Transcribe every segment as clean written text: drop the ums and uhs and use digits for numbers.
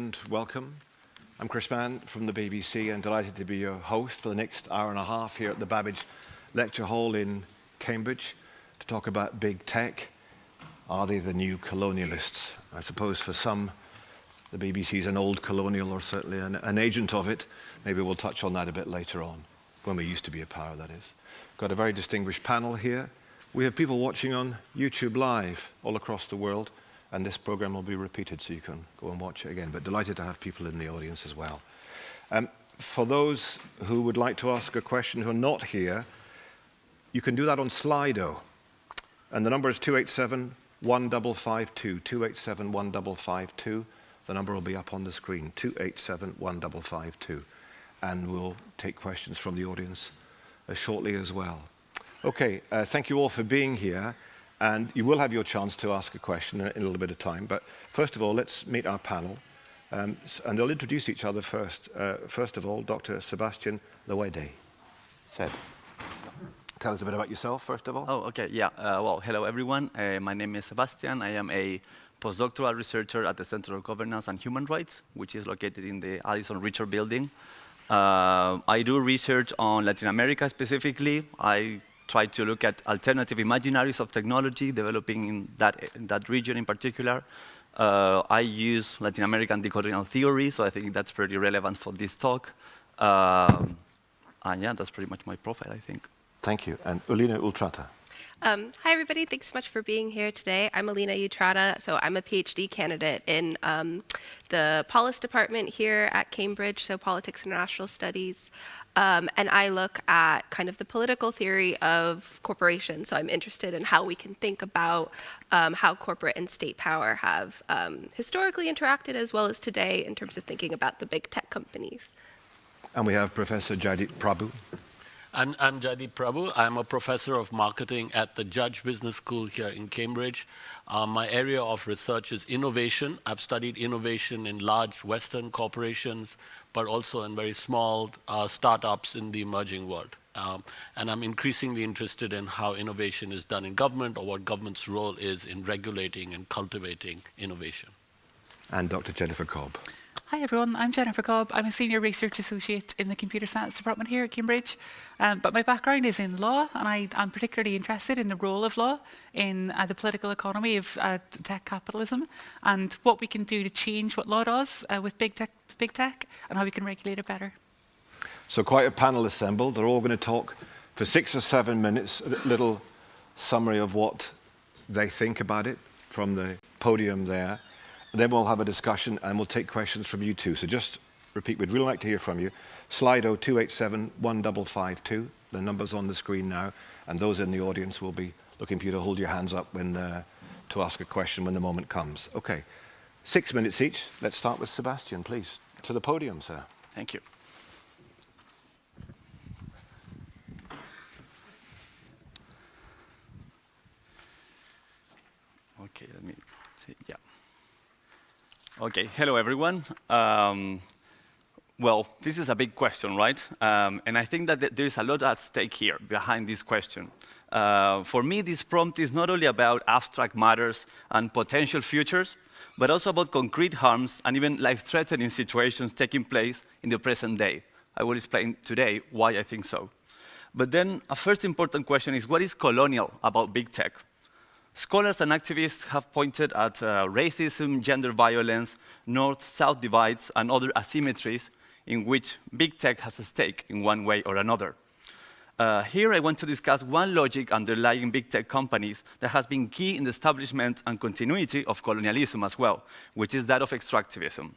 and welcome. I'm Chris Mann from the BBC and delighted to be your host for the next hour and a half here at the Babbage Lecture Hall in Cambridge to talk about big tech. Are they the new colonialists? I suppose for some, the BBC is an old colonial or certainly an agent of it. Maybe we'll touch on that a bit later on, when we used to be a power, that is. Got a very distinguished panel here. We have people watching on YouTube Live all across the world. And this program will be repeated, so you can go and watch it again. But delighted to have people in the audience as well. For those who would like to ask a question who are not here, you can do that on Slido. And the number is 287-1552, 287-1552. The number will be up on the screen, 287-1552. And we'll take questions from the audience shortly as well. Okay, thank you all for being here. And you will have your chance to ask a question in a little bit of time. But first of all, let's meet our panel. And they'll introduce each other first. First of all, Dr. Sebastián Lehuedé. Seb, tell us a bit about yourself, first of all. Oh, okay, yeah. Well, hello, everyone. My name is Sebastián. I am a postdoctoral researcher at the Center of Governance and Human Rights, which is located in the Addison Richer building. I do research on Latin America specifically. I try to look at alternative imaginaries of technology developing in that region in particular. I use Latin American decolonial theory, so I think that's pretty relevant for this talk. And yeah, that's pretty much my profile, I think. Thank you. And Alina Utrata. Hi, everybody. Thanks so much for being here today. I'm Alina Utrata, so I'm a PhD candidate in the Panelist department here at Cambridge, so Politics and International Studies. And I look at kind of the political theory of corporations. So I'm interested in how we can think about how corporate and state power have historically interacted as well as today in terms of thinking about the big tech companies. And we have Professor Jaideep Prabhu. I'm Jaideep Prabhu. I'm a professor of marketing at the Judge Business School here in Cambridge. My area of research is innovation. I've studied innovation in large Western corporations, but also in very small startups in the emerging world. And I'm increasingly interested in how innovation is done in government or what government's role is in regulating and cultivating innovation. And Dr. Jennifer Cobb. Hi everyone, I'm Jennifer Cobb. I'm a senior research associate in the computer science department here at Cambridge. But my background is in law, and I'm particularly interested in the role of law in the political economy of tech capitalism and what we can do to change what law does with big tech and how we can regulate it better. So quite a panel assembled. They're all going to talk for 6 or 7 minutes, a little summary of what they think about it from the podium there. Then we'll have a discussion and we'll take questions from you too. So just repeat, we'd really like to hear from you. Slido 287-1552. The number's on the screen now. And those in the audience will be looking for you to hold your hands up when to ask a question when the moment comes. Okay, 6 minutes each. Let's start with Sebastián, please. To the podium, sir. Thank you. Okay, let me see, yeah. Okay, hello everyone. Well, this is a big question, right? And I think that there is a lot at stake here behind this question. For me, this prompt is not only about abstract matters and potential futures, but also about concrete harms and even life-threatening situations taking place in the present day. I will explain today why I think so. But then a first important question is, what is colonial about big tech? Scholars and activists have pointed at racism, gender violence, north-south divides, and other asymmetries in which big tech has a stake in one way or another. Here I want to discuss one logic underlying big tech companies that has been key in the establishment and continuity of colonialism as well, which is that of extractivism.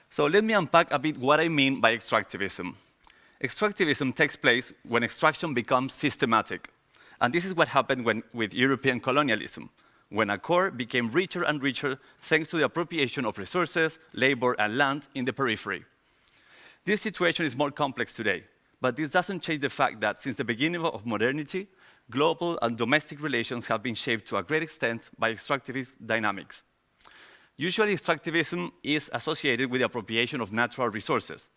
So let me unpack a bit what I mean by extractivism. Extractivism takes place when extraction becomes systematic. And this is what happened with European colonialism, when a core became richer and richer thanks to the appropriation of resources, labor, and land in the periphery. This situation is more complex today, but this doesn't change the fact that since the beginning of modernity, global and domestic relations have been shaped to a great extent by extractivist dynamics. Usually, extractivism is associated with the appropriation of natural resources,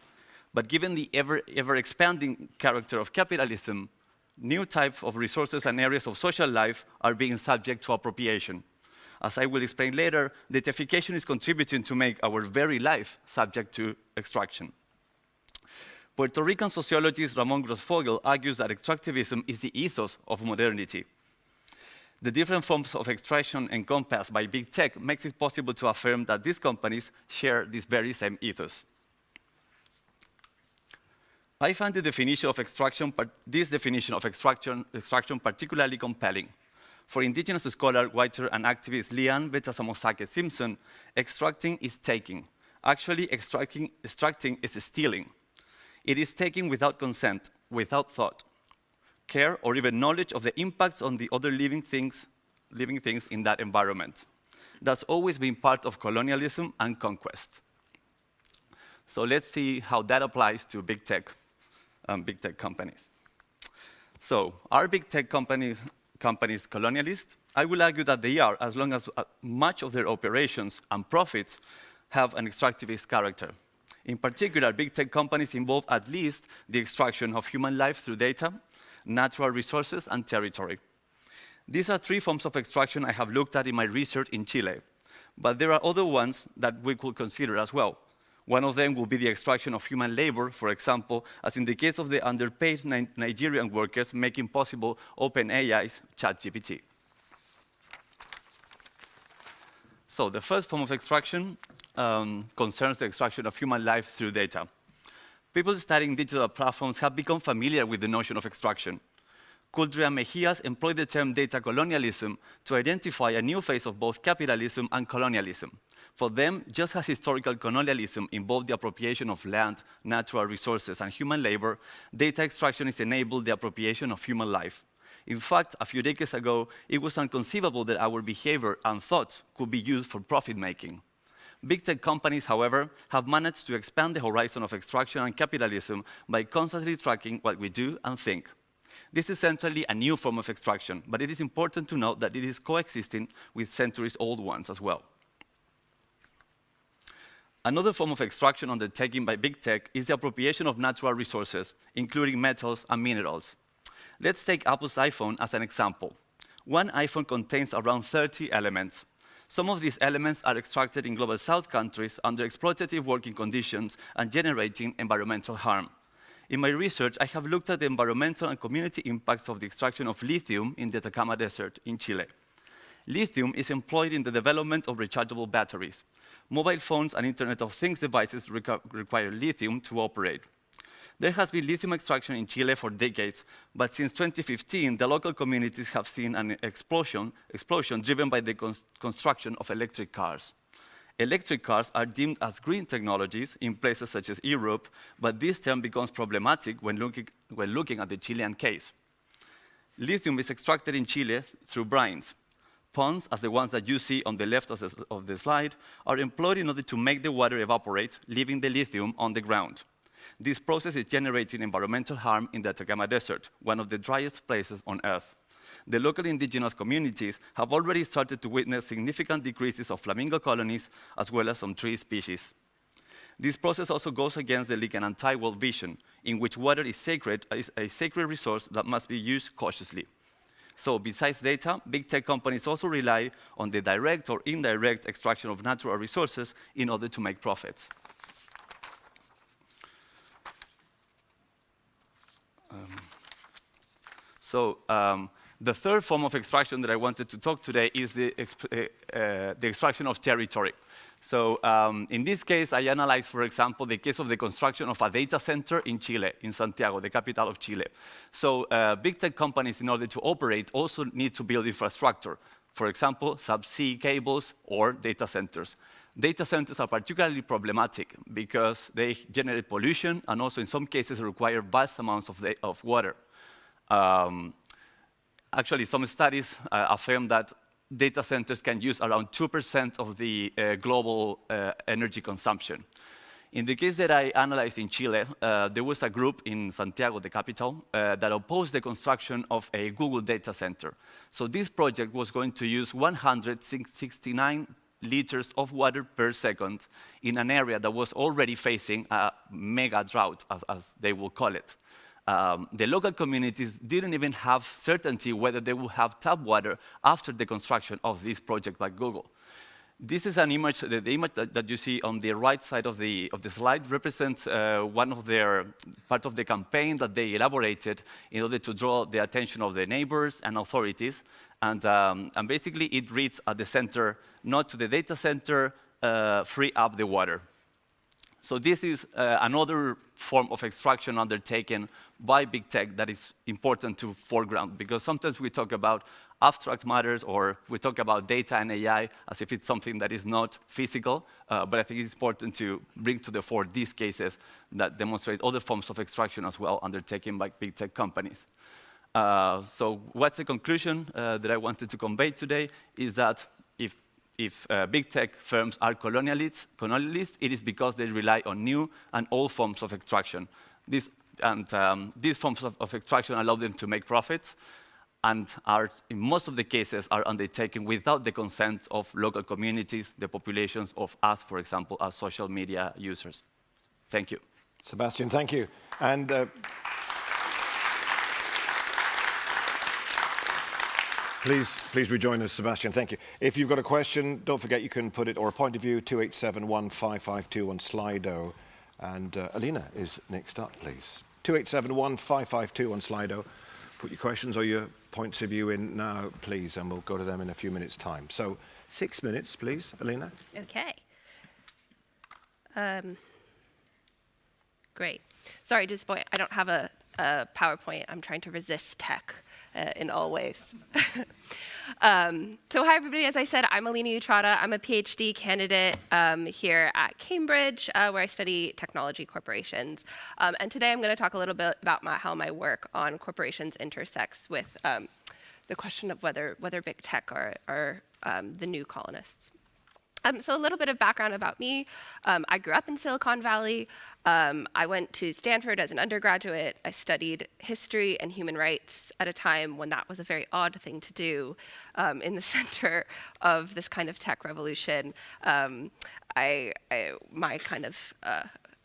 but given the ever-expanding character of capitalism, new types of resources and areas of social life are being subject to appropriation. As I will explain later, datafication is contributing to make our very life subject to extraction. Puerto Rican sociologist Ramon Grosfoguel argues that extractivism is the ethos of modernity. The different forms of extraction encompassed by big tech makes it possible to affirm that these companies share this very same ethos. I find the definition of extraction, this definition of extraction particularly compelling. For indigenous scholar, writer, and activist Leanne Betasamosake-Simpson, extracting is taking. Actually, extracting is stealing. It is taking without consent, without thought, care, or even knowledge of the impacts on the other living things in that environment. That's always been part of colonialism and conquest. So let's see how that applies to big tech companies. So are big tech companies colonialist? I will argue that they are, as long as much of their operations and profits have an extractivist character. In particular, big tech companies involve at least the extraction of human life through data, natural resources, and territory. These are three forms of extraction I have looked at in my research in Chile, but there are other ones that we could consider as well. One of them will be the extraction of human labor, for example, as in the case of the underpaid Nigerian workers making possible OpenAI's ChatGPT. So the first form of extraction concerns the extraction of human life through data. People studying digital platforms have become familiar with the notion of extraction. Culdria Mejias employed the term data colonialism to identify a new phase of both capitalism and colonialism. For them, just as historical colonialism involved the appropriation of land, natural resources, and human labor, data extraction is enabled the appropriation of human life. In fact, a few decades ago, it was inconceivable that our behavior and thoughts could be used for profit-making. Big tech companies, however, have managed to expand the horizon of extraction and capitalism by constantly tracking what we do and think. This is centrally a new form of extraction, but it is important to note that it is coexisting with centuries-old ones as well. Another form of extraction undertaken by big tech is the appropriation of natural resources, including metals and minerals. Let's take Apple's iPhone as an example. One iPhone contains around 30 elements. Some of these elements are extracted in Global South countries under exploitative working conditions and generating environmental harm. In my research, I have looked at the environmental and community impacts of the extraction of lithium in the Atacama Desert in Chile. Lithium is employed in the development of rechargeable batteries. Mobile phones and Internet of Things devices require lithium to operate. There has been lithium extraction in Chile for decades, but since 2015, the local communities have seen an explosion driven by the construction of electric cars. Electric cars are deemed as green technologies in places such as Europe, but this term becomes problematic when looking at the Chilean case. Lithium is extracted in Chile through brines. Ponds, as the ones that you see on the left of the slide, are employed in order to make the water evaporate, leaving the lithium on the ground. This process is generating environmental harm in the Atacama Desert, one of the driest places on Earth. The local indigenous communities have already started to witness significant decreases of flamingo colonies, as well as some tree species. This process also goes against the Lichen and Tywell vision, in which water is a sacred resource that must be used cautiously. So besides data, big tech companies also rely on the direct or indirect extraction of natural resources in order to make profits. The third form of extraction that I wanted to talk today is the extraction of territory. So in this case, I analyzed, for example, the case of the construction of a data center in Chile, in Santiago, the capital of Chile. So big tech companies, in order to operate, also need to build infrastructure. For example, subsea cables or data centers. Data centers are particularly problematic because they generate pollution and also in some cases require vast amounts of water. Actually, some studies affirm that data centers can use around 2% of the global energy consumption. In the case that I analyzed in Chile, there was a group in Santiago, the capital, that opposed the construction of a Google data center. So this project was going to use 169 liters of water per second in an area that was already facing a mega drought, as they will call it. The local communities didn't even have certainty whether they would have tap water after the construction of this project by Google. This is an image, the image that you see on the right side of the slide represents one of their, part of the campaign that they elaborated in order to draw the attention of the neighbors and authorities. And basically it reads at the center, not to the data center, free up the water. So this is another form of extraction undertaken by big tech that is important to foreground, because sometimes we talk about abstract matters, or we talk about data and AI as if it's something that is not physical, but I think it's important to bring to the fore these cases that demonstrate other forms of extraction as well undertaken by big tech companies. So what's the conclusion that I wanted to convey today is that if big tech firms are colonialists, it is because they rely on new and old forms of extraction. These forms of extraction allow them to make profits, and are, in most of the cases, are undertaken without the consent of local communities, the populations of us, for example, as social media users. Thank you. Sebastián, thank you. And please rejoin us, Sebastián. Thank you. If you've got a question, don't forget you can put it, or a point of view, 2871-552 on Slido. And Alina is next up, please. 2871-552 on Slido. Put your questions or your points of view in now, please, and we'll go to them in a few minutes' time. So 6 minutes, please, Alina. Okay. Great. Sorry to disappoint. I don't have a PowerPoint. I'm trying to resist tech in all ways. So hi, everybody. As I said, I'm Alina Utrata. I'm a PhD candidate here at Cambridge, where I study technology corporations. And today I'm going to talk a little bit about how my work on corporations intersects with the question of whether big tech are the new colonists. So a little bit of background about me. I grew up in Silicon Valley. I went to Stanford as an undergraduate. I studied history and human rights at a time when that was a very odd thing to do in the center of this kind of tech revolution. My kind of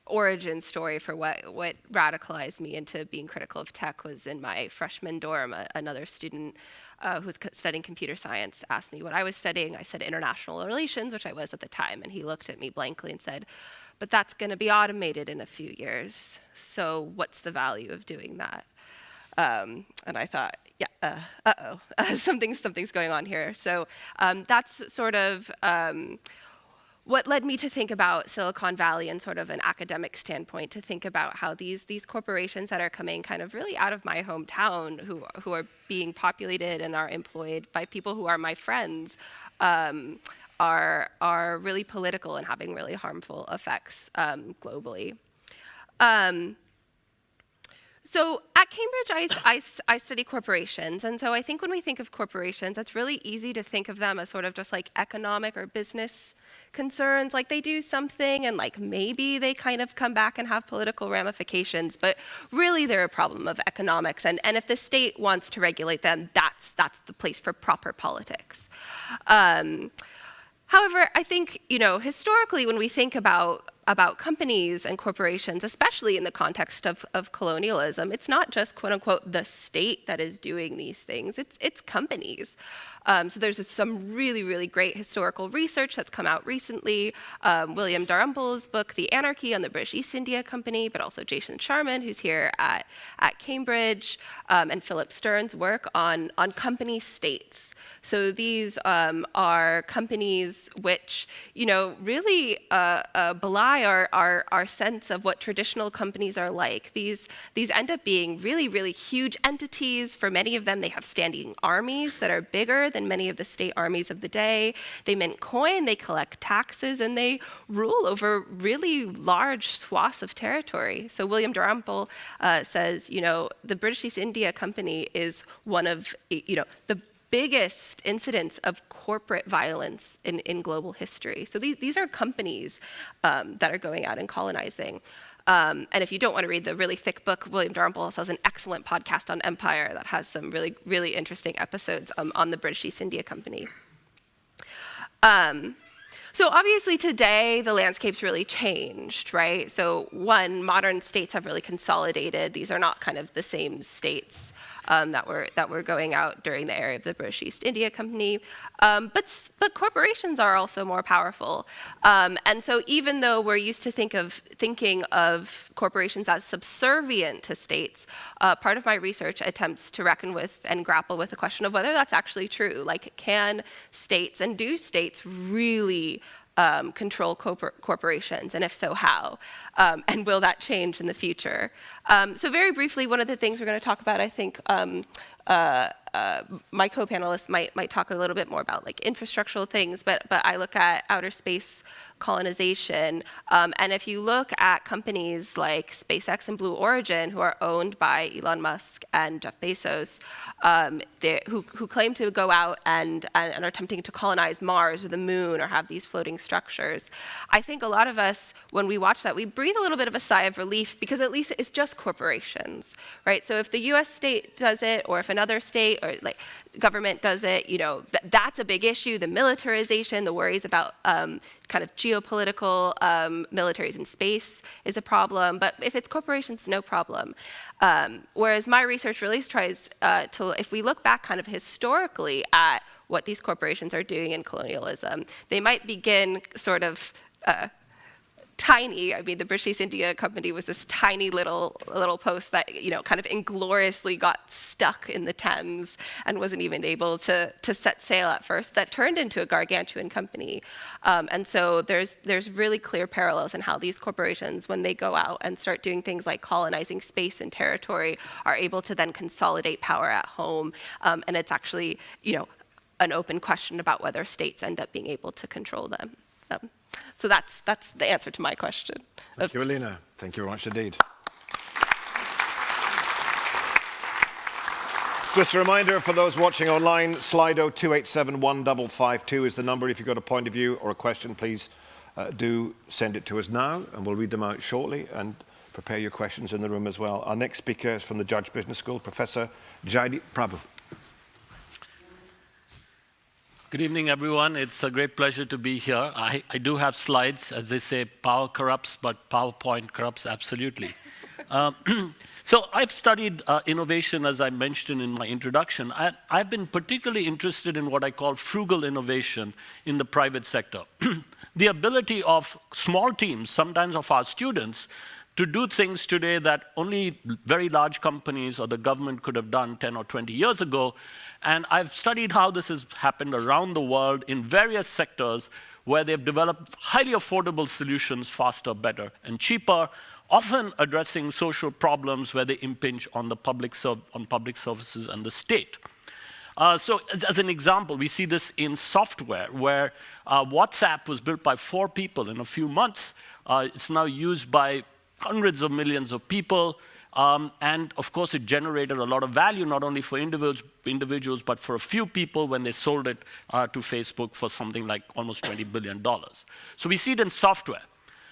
origin story for what radicalized me into being critical of tech was in my freshman dorm. Another student who was studying computer science asked me what I was studying. I said international relations, which I was at the time, and he looked at me blankly and said, "But that's going to be automated in a few years. So what's the value of doing that?" And I thought, yeah, something's going on here. So that's sort of what led me to think about Silicon Valley in sort of an academic standpoint, to think about how these corporations that are coming kind of really out of my hometown, who are being populated and are employed by people who are my friends, are really political and having really harmful effects globally. So at Cambridge, I study corporations, and so I think when we think of corporations, it's really easy to think of them as sort of just like economic or business concerns, like they do something and like maybe they kind of come back and have political ramifications, but really they're a problem of economics, and if the state wants to regulate them, that's the place for proper politics. However, I think, historically, when we think about companies and corporations, especially in the context of colonialism, it's not just, quote unquote, the state that is doing these things, it's companies. So there's some really, really great historical research that's come out recently. William Dalrymple's book, The Anarchy on the British East India Company, but also Jason Sharman, who's here at Cambridge, and Philip Stern's work on company states. So these are companies which, really belie our sense of what traditional companies are like. These end up being really, really huge entities. For many of them, they have standing armies that are bigger than many of the state armies of the day. They mint coin, they collect taxes, and they rule over really large swaths of territory. So William Dalrymple says, the British East India Company is one of, the biggest incidents of corporate violence in global history. So these are companies that are going out and colonizing. And if you don't want to read the really thick book, William Dalrymple also has an excellent podcast on empire that has some really, really interesting episodes on the British East India Company. So obviously today the landscape's really changed, right? So one, modern states have really consolidated. These are not kind of the same states that were going out during the era of the British East India Company. But corporations are also more powerful. And so even though we're used to thinking of corporations as subservient to states, part of my research attempts to reckon with and grapple with the question of whether that's actually true. Like, can states and do states really control corporations, and if so, how? And will that change in the future? So very briefly, one of the things we're going to talk about, I think, my co-panelists might talk a little bit more about like infrastructural things, but I look at outer space colonization. And if you look at companies like SpaceX and Blue Origin, who are owned by Elon Musk and Jeff Bezos, who claim to go out and are attempting to colonize Mars or the moon or have these floating structures, I think a lot of us, when we watch that, we breathe a little bit of a sigh of relief, because at least it's just corporations, right? So if the US state does it, or if another state or like government does it, you know, that's a big issue. The militarization, the worries about kind of geopolitical militaries in space is a problem. But if it's corporations, no problem. Whereas my research really tries to, if we look back kind of historically at what these corporations are doing in colonialism, they might begin sort of tiny. I mean, the British East India Company was this tiny little post that, you know, kind of ingloriously got stuck in the Thames and wasn't even able to set sail at first. That turned into a gargantuan company. And so there's really clear parallels in how these corporations, when they go out and start doing things like colonizing space and territory, are able to then consolidate power at home. And it's actually, you know, an open question about whether states end up being able to control them. So that's the answer to my question. Thank you, Alina. Thank you very much indeed. Just a reminder for those watching online, Slido 2871552 is the number. If you've got a point of view or a question, please do send it to us now, and we'll read them out shortly and prepare your questions in the room as well. Our next speaker is from the Judge Business School, Professor Jaideep Prabhu. Good evening, everyone. It's a great pleasure to be here. I do have slides. As they say, power corrupts, but PowerPoint corrupts absolutely. So I've studied innovation, as I mentioned in my introduction. I've been particularly interested in what I call frugal innovation in the private sector. The ability of small teams, sometimes of our students, to do things today that only very large companies or the government could have done 10 or 20 years ago. And I've studied how this has happened around the world in various sectors where they've developed highly affordable solutions faster, better, and cheaper, often addressing social problems where they impinge on the public services and the state. So as an example, we see this in software, where WhatsApp was built by 4 people in a few months. It's now used by hundreds of millions of people. And of course, it generated a lot of value, not only for individuals, but for a few people when they sold it to Facebook for something like almost $20 billion. So we see it in software.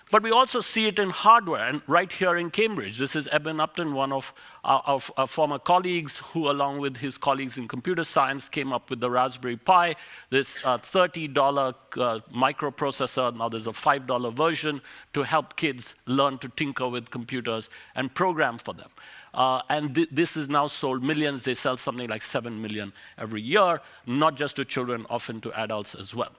But we also see it in hardware, and right here in Cambridge. This is Eben Upton, one of our former colleagues, who, along with his colleagues in computer science, came up with the Raspberry Pi, this $30 microprocessor. Now there's a $5 version to help kids learn to tinker with computers and program for them. And this is now sold millions. They sell something like 7 million every year, not just to children, often to adults as well.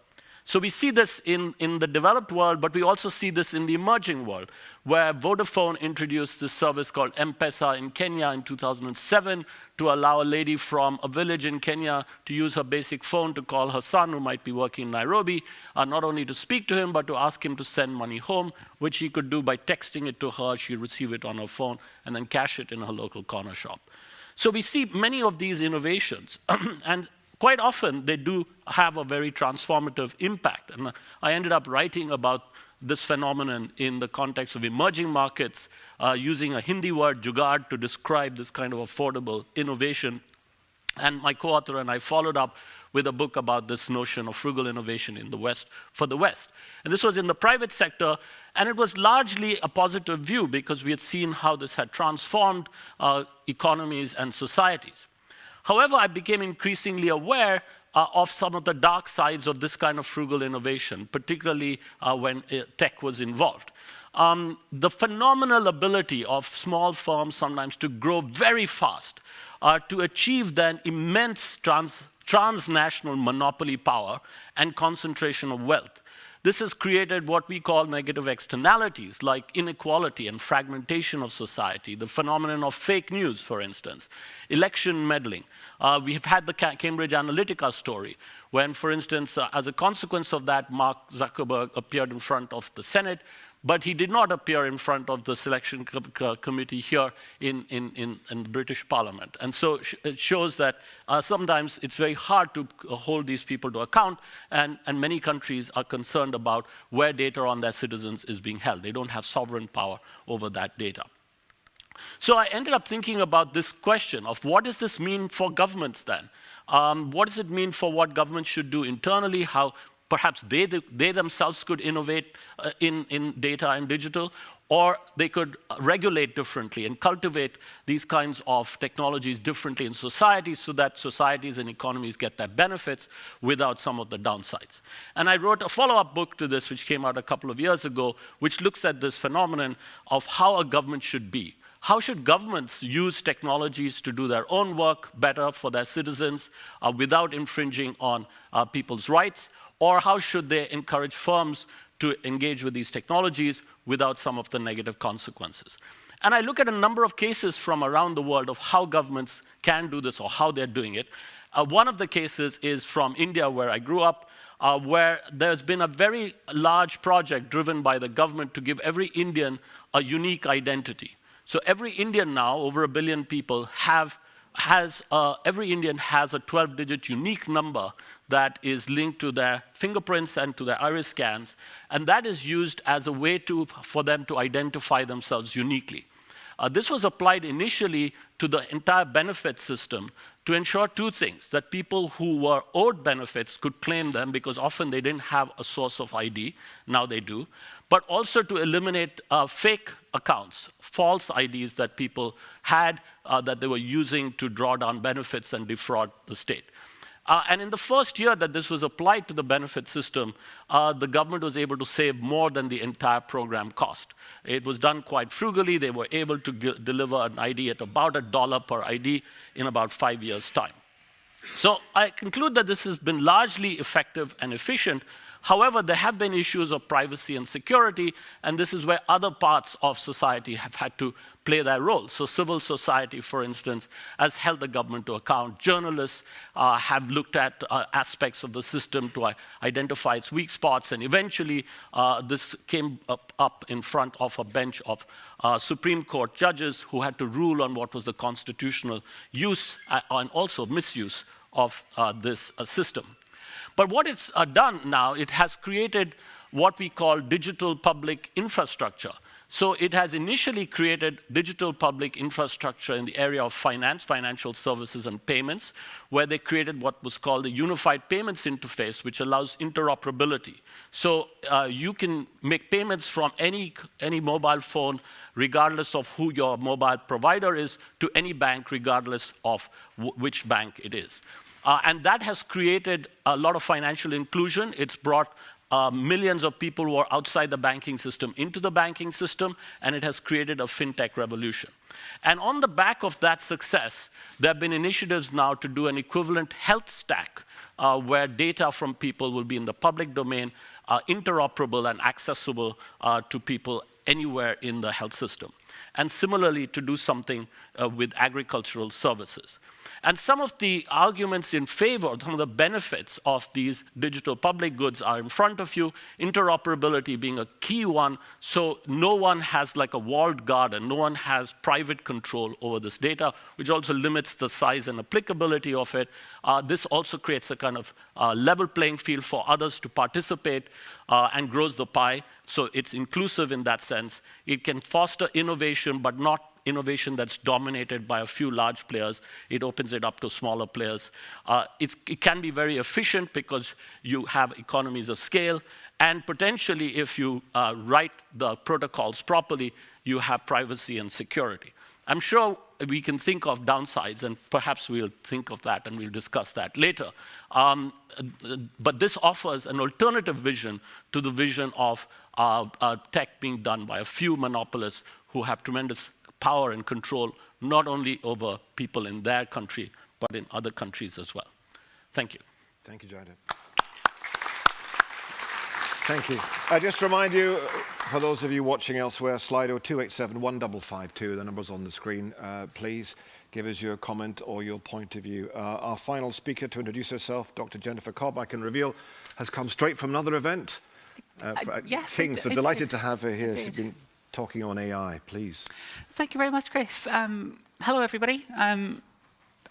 So we see this in the developed world, but we also see this in the emerging world, where Vodafone introduced this service called M-Pesa in Kenya in 2007 to allow a lady from a village in Kenya to use her basic phone to call her son, who might be working in Nairobi, not only to speak to him, but to ask him to send money home, which he could do by texting it to her. She'd receive it on her phone and then cash it in her local corner shop. So we see many of these innovations. And quite often, they do have a very transformative impact. And I ended up writing about this phenomenon in the context of emerging markets, using a Hindi word, jugaad, to describe this kind of affordable innovation. And my co-author and I followed up with a book about this notion of frugal innovation in the West, for the West. And this was in the private sector, and it was largely a positive view, because we had seen how this had transformed economies and societies. However, I became increasingly aware of some of the dark sides of this kind of frugal innovation, particularly when tech was involved. The phenomenal ability of small firms sometimes to grow very fast, to achieve then immense transnational monopoly power and concentration of wealth. This has created what we call negative externalities, like inequality and fragmentation of society, the phenomenon of fake news, for instance, election meddling. We have had the Cambridge Analytica story, when, for instance, as a consequence of that, Mark Zuckerberg appeared in front of the Senate, but he did not appear in front of the selection committee here in the British Parliament. And so it shows that sometimes it's very hard to hold these people to account, and many countries are concerned about where data on their citizens is being held. They don't have sovereign power over that data. So I ended up thinking about this question of what does this mean for governments then? What does it mean for what governments should do internally, how perhaps they themselves could innovate in data and digital, or they could regulate differently and cultivate these kinds of technologies differently in societies so that societies and economies get their benefits without some of the downsides. And I wrote a follow-up book to this, which came out a couple of years ago, which looks at this phenomenon of how a government should be. How should governments use technologies to do their own work better for their citizens without infringing on people's rights? Or how should they encourage firms to engage with these technologies without some of the negative consequences? And I look at a number of cases from around the world of how governments can do this or how they're doing it. One of the cases is from India, where I grew up, where there's been a very large project driven by the government to give every Indian a unique identity. So every Indian now, over 1 billion people, every Indian has a 12-digit unique number that is linked to their fingerprints and to their iris scans, and that is used as a way for them to identify themselves uniquely. This was applied initially to the entire benefit system to ensure two things: that people who were owed benefits could claim them, because often they didn't have a source of ID, now they do, but also to eliminate fake accounts, false IDs that people had that they were using to draw down benefits and defraud the state. And in the first year that this was applied to the benefit system, the government was able to save more than the entire program cost. It was done quite frugally. They were able to deliver an ID at about $1 per ID in about 5 years' time. So I conclude that this has been largely effective and efficient. However, there have been issues of privacy and security, and this is where other parts of society have had to play their role. So civil society, for instance, has held the government to account. Journalists have looked at aspects of the system to identify its weak spots, and eventually this came up in front of a bench of Supreme Court judges who had to rule on what was the constitutional use and also misuse of this system. But what it's done now, it has created what we call digital public infrastructure. So it has initially created digital public infrastructure in the area of finance, financial services, and payments, where they created what was called the Unified Payments Interface, which allows interoperability. So you can make payments from any mobile phone, regardless of who your mobile provider is, to any bank, regardless of which bank it is. And that has created a lot of financial inclusion. It's brought millions of people who are outside the banking system into the banking system, and it has created a fintech revolution. And on the back of that success, there have been initiatives now to do an equivalent health stack, where data from people will be in the public domain, interoperable and accessible to people anywhere in the health system. And similarly, to do something with agricultural services. And some of the arguments in favor, some of the benefits of these digital public goods are in front of you, interoperability being a key one, so no one has like a walled garden, no one has private control over this data, which also limits the size and applicability of it. This also creates a kind of level playing field for others to participate and grows the pie, so it's inclusive in that sense. It can foster innovation, but not innovation that's dominated by a few large players. It opens it up to smaller players. It can be very efficient because you have economies of scale, and potentially if you write the protocols properly, you have privacy and security. I'm sure we can think of downsides, and perhaps we'll think of that and we'll discuss that later. But this offers an alternative vision to the vision of tech being done by a few monopolists who have tremendous power and control, not only over people in their country, but in other countries as well. Thank you. Thank you, Jaydeep. Thank you. I just remind you, for those of you watching elsewhere, Slido 287-1552, the number's on the screen. Please give us your comment or your point of view. Our final speaker to introduce herself, Dr. Jennifer Cobb, I can reveal, has come straight from another event. Yes, King's, so delighted to have her here. Indeed. She's been talking on AI, please. Thank you very much, Chris. Hello, everybody.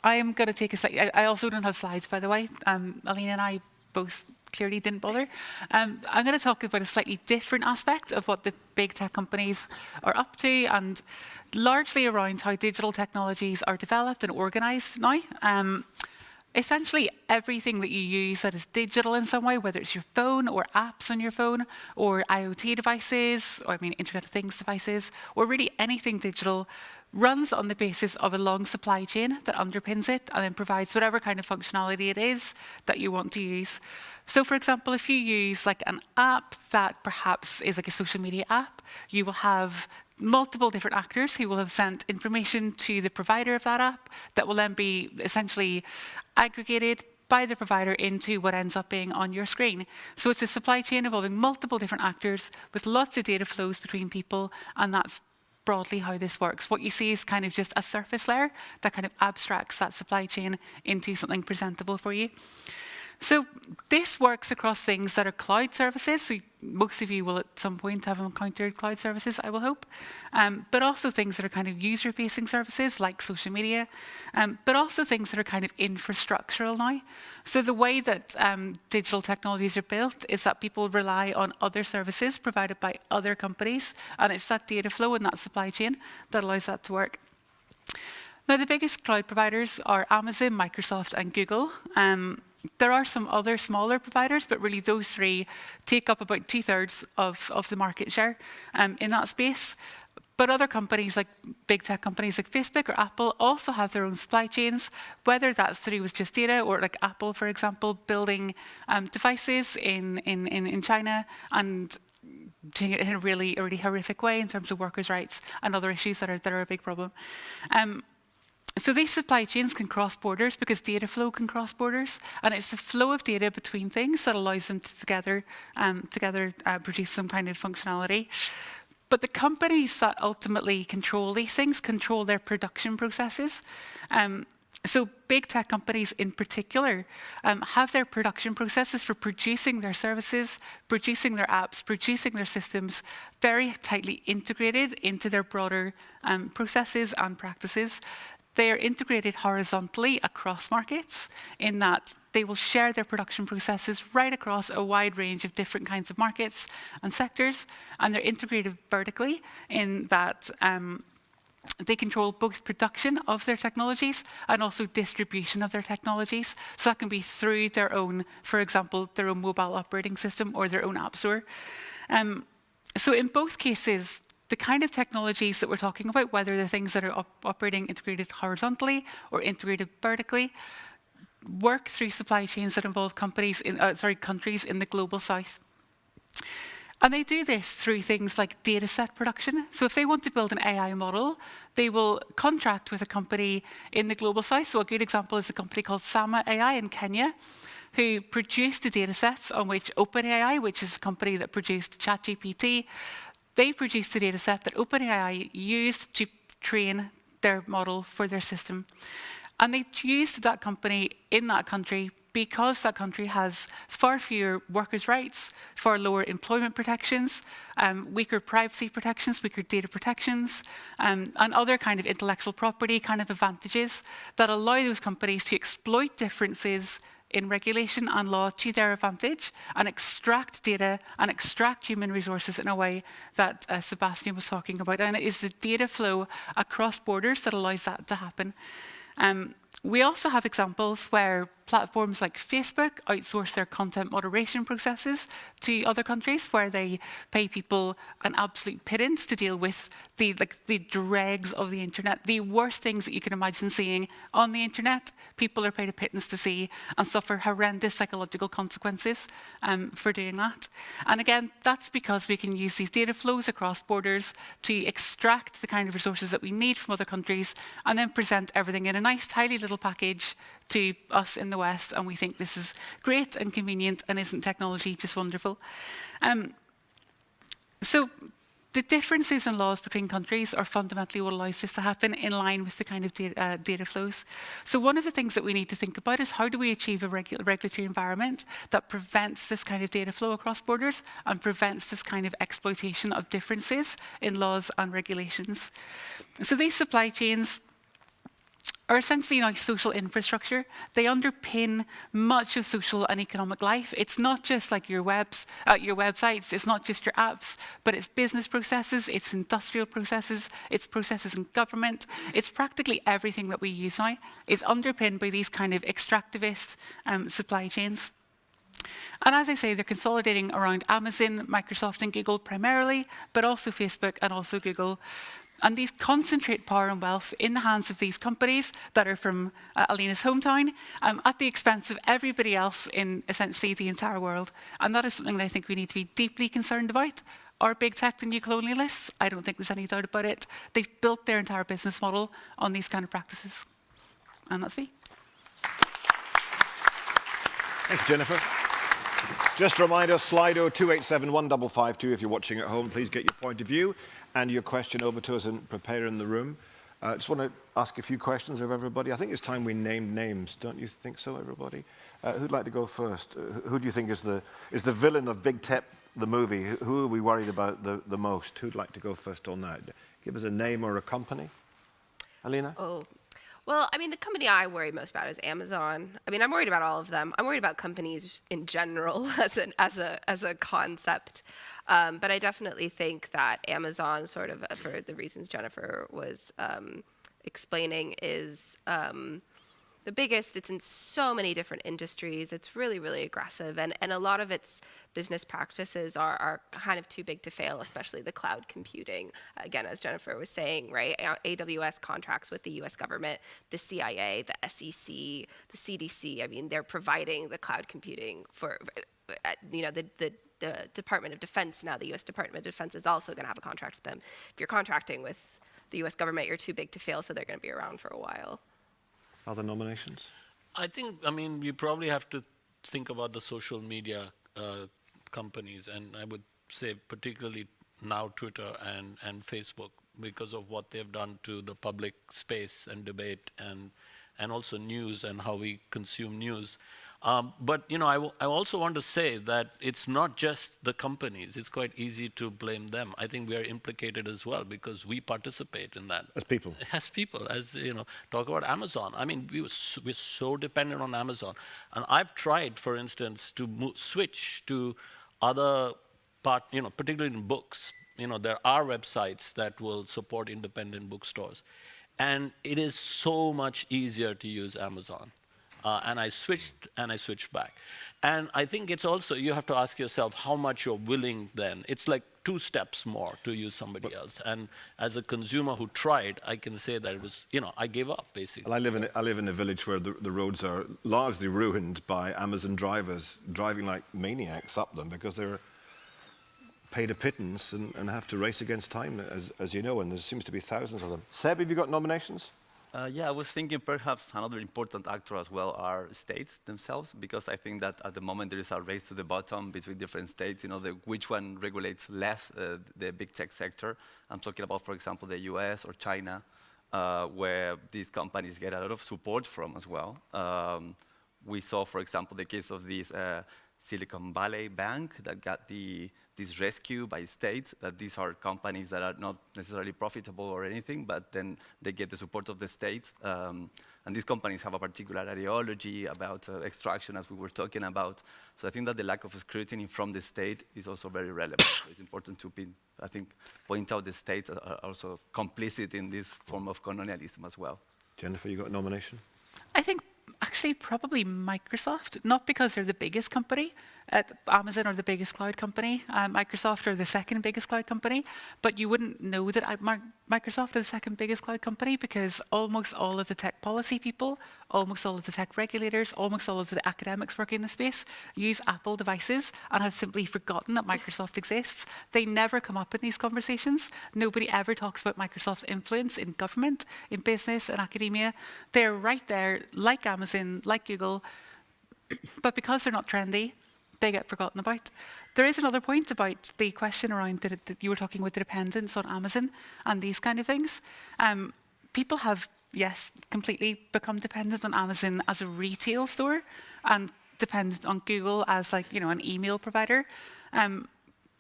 I am going to take a slightly... I also don't have slides, by the way. Alina and I both clearly didn't bother. I'm going to talk about a slightly different aspect of what the big tech companies are up to, and largely around how digital technologies are developed and organized now. Essentially, everything that you use that is digital in some way, whether it's your phone or apps on your phone or IoT devices, or Internet of Things devices, or really anything digital, runs on the basis of a long supply chain that underpins it and then provides whatever kind of functionality it is that you want to use. So, for example, if you use like an app that perhaps is like a social media app, you will have multiple different actors who will have sent information to the provider of that app that will then be essentially aggregated by the provider into what ends up being on your screen. So it's a supply chain involving multiple different actors with lots of data flows between people, and that's broadly how this works. What you see is kind of just a surface layer that kind of abstracts that supply chain into something presentable for you. So this works across things that are cloud services. So most of you will at some point have encountered cloud services, I will hope. But also things that are kind of user-facing services like social media, but also things that are kind of infrastructural now. So the way that digital technologies are built is that people rely on other services provided by other companies, and it's that data flow and that supply chain that allows that to work. Now, the biggest cloud providers are Amazon, Microsoft, and Google. There are some other smaller providers, but really those three take up about 2/3 of the market share in that space. But other companies, like big tech companies like Facebook or Apple, also have their own supply chains, whether that's to do with just data, or like Apple, for example, building devices in China and doing it in a really horrific way in terms of workers' rights and other issues that are a big problem. So these supply chains can cross borders because data flow can cross borders, and it's the flow of data between things that allows them to together produce some kind of functionality. But the companies that ultimately control these things control their production processes. So big tech companies in particular have their production processes for producing their services, producing their apps, producing their systems very tightly integrated into their broader processes and practices. They are integrated horizontally across markets in that they will share their production processes right across a wide range of different kinds of markets and sectors, and they're integrated vertically in that they control both production of their technologies and also distribution of their technologies. So that can be through their own, for example, their own mobile operating system or their own app store. So in both cases, the kind of technologies that we're talking about, whether they're things that are operating integrated horizontally or integrated vertically, work through supply chains that involve countries in the global south. And they do this through things like data set production. So if they want to build an AI model, they will contract with a company in the global south. So a good example is a company called Sama AI in Kenya, who produced the data sets on which OpenAI, which is a company that produced ChatGPT, they produced the data set that OpenAI used to train their model for their system. And they used that company in that country because that country has far fewer workers' rights, far lower employment protections, weaker privacy protections, weaker data protections, and other kind of intellectual property kind of advantages that allow those companies to exploit differences in regulation and law to their advantage and extract data and extract human resources in a way that Sebastián was talking about. And it is the data flow across borders that allows that to happen. We also have examples where platforms like Facebook outsource their content moderation processes to other countries, where they pay people an absolute pittance to deal with the dregs of the internet, the worst things that you can imagine seeing on the internet. People are paid a pittance to see and suffer horrendous psychological consequences for doing that. And again, that's because we can use these data flows across borders to extract the kind of resources that we need from other countries and then present everything in a nice, tidy little package to us in the West. And we think this is great and convenient, and isn't technology just wonderful? So the differences in laws between countries are fundamentally what allows this to happen, in line with the kind of data flows. So one of the things that we need to think about is, how do we achieve a regulatory environment that prevents this kind of data flow across borders and prevents this kind of exploitation of differences in laws and regulations? So these supply chains are essentially now social infrastructure. They underpin much of social and economic life. It's not just like your websites, it's not just your apps, but it's business processes, it's industrial processes, it's processes in government. It's practically everything that we use now is underpinned by these kind of extractivist supply chains. And as I say, they're consolidating around Amazon, Microsoft and Google primarily, but also Facebook and also Google. And these concentrate power and wealth in the hands of these companies that are from Alina's hometown, at the expense of everybody else in essentially the entire world. And that is something that I think we need to be deeply concerned about. Are big tech the new colonialists? I don't think there's any doubt about it. They've built their entire business model on these kind of practices. And that's me. Thank you, Jennifer. Just a reminder, Slido 2871552. If you're watching at home, please get your point of view and your question over to us and prepare in the room. I just want to ask a few questions of everybody. I think it's time we named names. Don't you think so, everybody? Who'd like to go first? Who do you think is the villain of Big Tech, the movie? Who are we worried about the most? Who'd like to go first on that? Give us a name or a company. Alina? Oh, well, I mean, the company I worry most about is Amazon. I mean, I'm worried about all of them. I'm worried about companies in general as a concept. But I definitely think that Amazon, sort of for the reasons Jennifer was explaining, is the biggest. It's in so many different industries. It's really, really aggressive. And a lot of its business practices are kind of too big to fail, especially the cloud computing. Again, as Jennifer was saying, right? AWS contracts with the US government, the CIA, the SEC, the CDC. I mean, they're providing the cloud computing for, the Department of Defense. Now the US Department of Defense is also going to have a contract with them. If you're contracting with the US government, you're too big to fail, so they're going to be around for a while. Other nominations? I mean, you probably have to think about the social media companies, and I would say particularly now Twitter and Facebook, because of what they've done to the public space and debate and also news and how we consume news. But I also want to say that it's not just the companies. It's quite easy to blame them. I think we are implicated as well, because we participate in that. As people. As people, talk about Amazon. I mean, we're so dependent on Amazon. And I've tried, for instance, to switch to other particularly in books. There are websites that will support independent bookstores. And it is so much easier to use Amazon. And I switched back. And I think it's also, you have to ask yourself how much you're willing then. It's like 2 steps more to use somebody else. And as a consumer who tried, I can say that it was, I gave up, basically. Well, I live in a village where the roads are largely ruined by Amazon drivers driving like maniacs up them because they're paid a pittance and have to race against time, as you know, and there seems to be thousands of them. Seb, have you got nominations? Yeah, I was thinking perhaps another important actor as well are states themselves, because I think that at the moment there is a race to the bottom between different states, which one regulates less the big tech sector. I'm talking about, for example, the US or China, where these companies get a lot of support from as well. We saw, for example, the case of this Silicon Valley Bank that got this rescue by states, that these are companies that are not necessarily profitable or anything, but then they get the support of the state. And these companies have a particular ideology about extraction, as we were talking about. So I think that the lack of scrutiny from the state is also very relevant. So it's important to, point out the states are also complicit in this form of colonialism as well. Jennifer, you got a nomination? I think Actually, probably Microsoft, not because they're the biggest company. Amazon are the biggest cloud company. Microsoft are the second biggest cloud company. But you wouldn't know that Microsoft is the second biggest cloud company because almost all of the tech policy people, almost all of the tech regulators, almost all of the academics working in the space use Apple devices and have simply forgotten that Microsoft exists. They never come up in these conversations. Nobody ever talks about Microsoft's influence in government, in business, in academia. They're right there, like Amazon, like Google, but because they're not trendy, they get forgotten about. There is another point about the question around that you were talking about the dependence on Amazon and these kind of things. People have, yes, completely become dependent on Amazon as a retail store and dependent on Google as like, an email provider.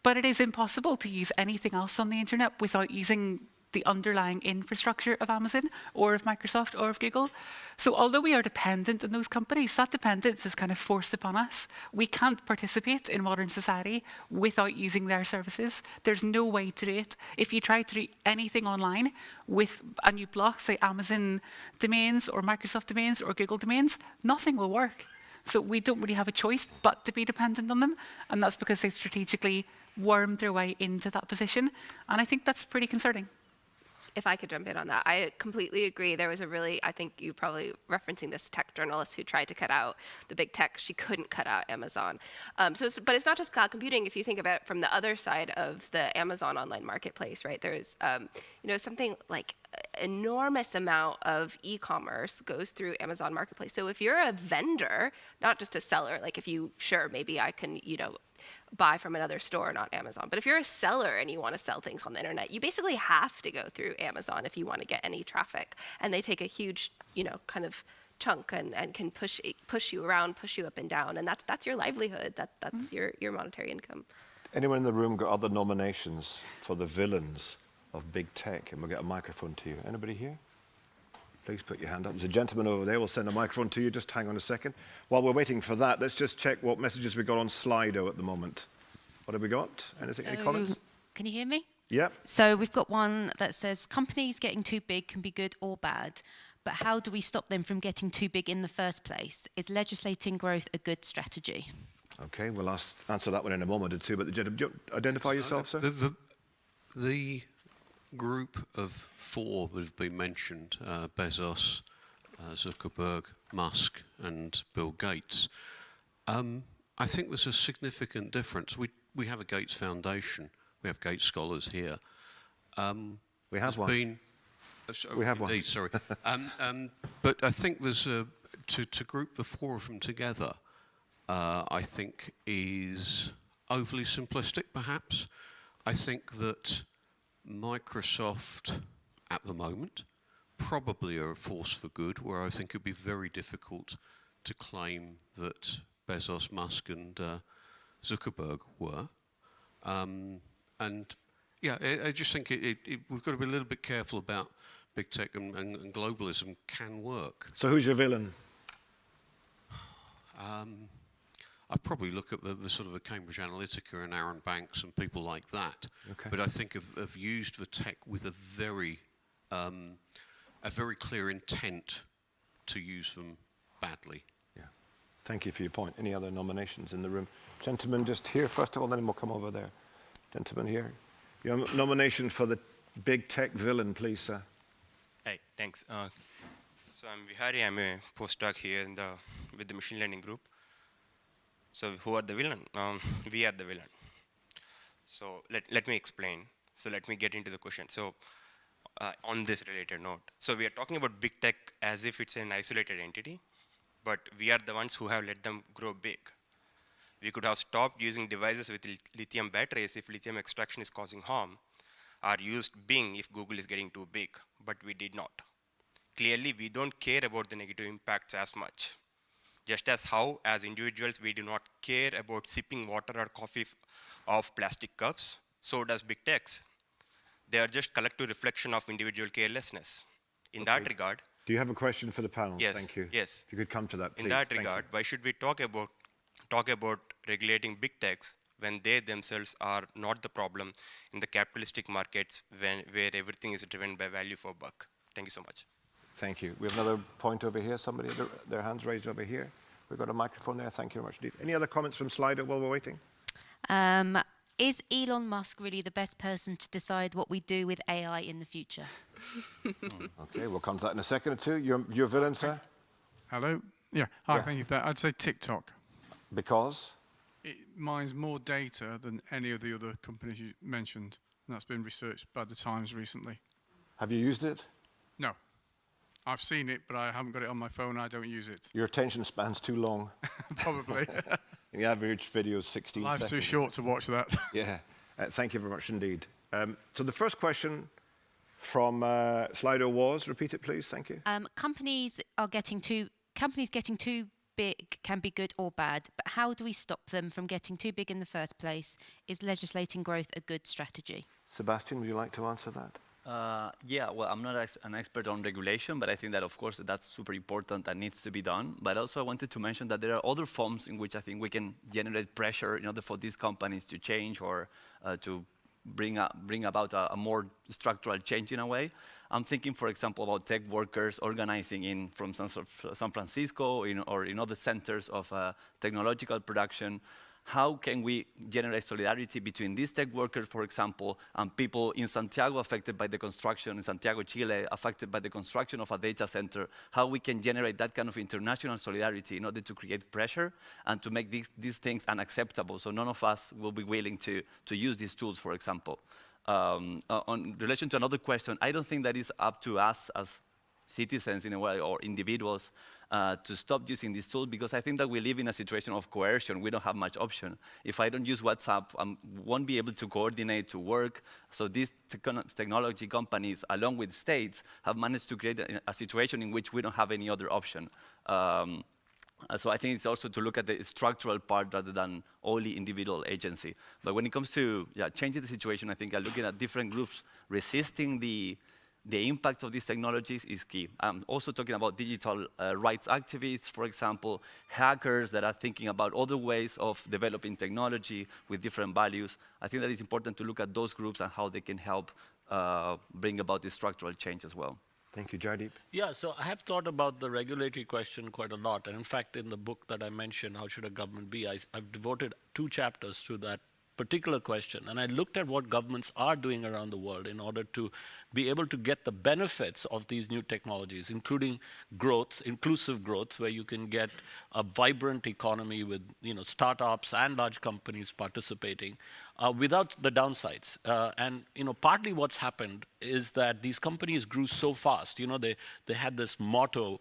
But it is impossible to use anything else on the internet without using the underlying infrastructure of Amazon or of Microsoft or of Google. So although we are dependent on those companies, that dependence is kind of forced upon us. We can't participate in modern society without using their services. There's no way to do it. If you try to do anything online and you block, say, Amazon domains or Microsoft domains or Google domains, nothing will work. So we don't really have a choice but to be dependent on them. And that's because they've strategically wormed their way into that position. And I think that's pretty concerning. If I could jump in on that, I completely agree. There was I think you're probably referencing this tech journalist who tried to cut out the big tech. She couldn't cut out Amazon. But it's not just cloud computing. If you think about it from the other side of the Amazon online marketplace, right? There's, something like enormous amount of e-commerce goes through Amazon Marketplace. So if you're a vendor, not just a seller, like maybe I can, buy from another store, not Amazon. But if you're a seller and you want to sell things on the internet, you basically have to go through Amazon if you want to get any traffic. And they take a huge, kind of chunk and can push you around, push you up and down. And that's your livelihood. That's your monetary income. Anyone in the room got other nominations for the villains of big tech? And we'll get a microphone to you. Anybody here? Please put your hand up. There's a gentleman over there. We'll send a microphone to you. Just hang on a second. While we're waiting for that, let's just check what messages we got on Slido at the moment. What have we got? Anything? Any comments? Can you hear me? Yeah. So we've got one that says, companies getting too big can be good or bad, but how do we stop them from getting too big in the first place? Is legislating growth a good strategy? Okay, we'll answer that one in a moment or two. But do you identify yourself, sir? The group of four that have been mentioned, Bezos, Zuckerberg, Musk and Bill Gates, I think there's a significant difference. We have a Gates Foundation. We have Gates Scholars here. We have one. We have one. Sorry. But I think there's to group the four of them together, I think is overly simplistic, perhaps. I think that Microsoft, at the moment, probably are a force for good, where I think it would be very difficult to claim that Bezos, Musk and Zuckerberg were. I just think we've got to be a little bit careful about big tech and globalism can work. So who's your villain? I'd probably look at the sort of the Cambridge Analytica and Aaron Banks and people like that. Okay. But I think have used the tech with a very clear intent to use them badly. Yeah. Thank you for your point. Any other nominations in the room? Gentleman just here, first of all, then we'll come over there. Gentleman here. Your nomination for the big tech villain, please, sir. Hi, thanks. So I'm Vihari. I'm a postdoc here with the machine learning group. So who are the villain? We are the villain. So let me explain. So let me get into the question. So on this related note, so we are talking about big tech as if it's an isolated entity, but we are the ones who have let them grow big. We could have stopped using devices with lithium batteries if lithium extraction is causing harm, or used Bing if Google is getting too big, but we did not. Clearly, we don't care about the negative impacts as much. Just as individuals, we do not care about sipping water or coffee off plastic cups, so does big techs. They are just collective reflection of individual carelessness. In that regard... Do you have a question for the panel? Yes. Thank you. Yes. If you could come to that, please. In that regard, why should we talk about regulating big techs when they themselves are not the problem in the capitalistic markets where everything is driven by value for buck? Thank you so much. Thank you. We have another point over here. Somebody, their hands raised over here. We've got a microphone there. Thank you very much indeed. Any other comments from Slido while we're waiting? Is Elon Musk really the best person to decide what we do with AI in the future? Okay, we'll come to that in a second or two. Your villain, sir? Hello? Yeah, hi, Yeah. thank you for that. I'd say TikTok. Because? It mines more data than any of the other companies you mentioned, and that's been researched by the Times recently. Have you used it? No. I've seen it, but I haven't got it on my phone. I don't use it. Your attention span's too long. Probably. The average video is 16 Life's seconds. too short to watch that. Yeah. Thank you very much indeed. So the first question from Slido was, repeat it please, thank you. Companies getting too big can be good or bad, but how do we stop them from getting too big in the first place? Is legislating growth a good strategy? Sebastian, would you like to answer that? Yeah, well, I'm not an expert on regulation, but I think that, of course, that's super important and needs to be done. But also I wanted to mention that there are other forms in which I think we can generate pressure in order for these companies to change or to bring about a more structural change in a way. I'm thinking, for example, about tech workers organizing from San Francisco or in other centers of technological production. How can we generate solidarity between these tech workers, for example, and people in Santiago affected by the construction, in Santiago, Chile, affected by the construction of a data center? How we can generate that kind of international solidarity in order to create pressure and to make these things unacceptable, so none of us will be willing to use these tools, for example. On relation to another question, I don't think that it's up to us as citizens in a way or individuals to stop using these tools, because I think that we live in a situation of coercion. We don't have much option. If I don't use WhatsApp, I won't be able to coordinate to work. So these technology companies, along with states, have managed to create a situation in which we don't have any other option. So I think it's also to look at the structural part rather than only individual agency. But when it comes to changing the situation, I think looking at different groups resisting the impact of these technologies is key. I'm also talking about digital rights activists, for example, hackers that are thinking about other ways of developing technology with different values. I think that it's important to look at those groups and how they can help bring about this structural change as well. Thank you, Jaideep. Yeah, so I have thought about the regulatory question quite a lot. And in fact, in the book that I mentioned, How Should a Government Be, I've devoted 2 chapters to that particular question. And I looked at what governments are doing around the world in order to be able to get the benefits of these new technologies, including growth, inclusive growth, where you can get a vibrant economy with startups and large companies participating without the downsides. And partly what's happened is that these companies grew so fast. They had this motto,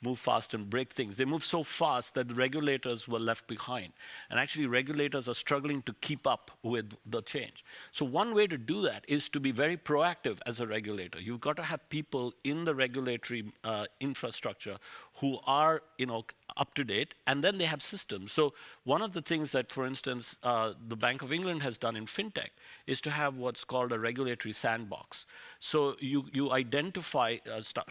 move fast and break things. They moved so fast that the regulators were left behind. And actually regulators are struggling to keep up with the change. So one way to do that is to be very proactive as a regulator. You've got to have people in the regulatory infrastructure who are up to date, and then they have systems. So one of the things that, for instance, the Bank of England has done in fintech is to have what's called a regulatory sandbox. So you identify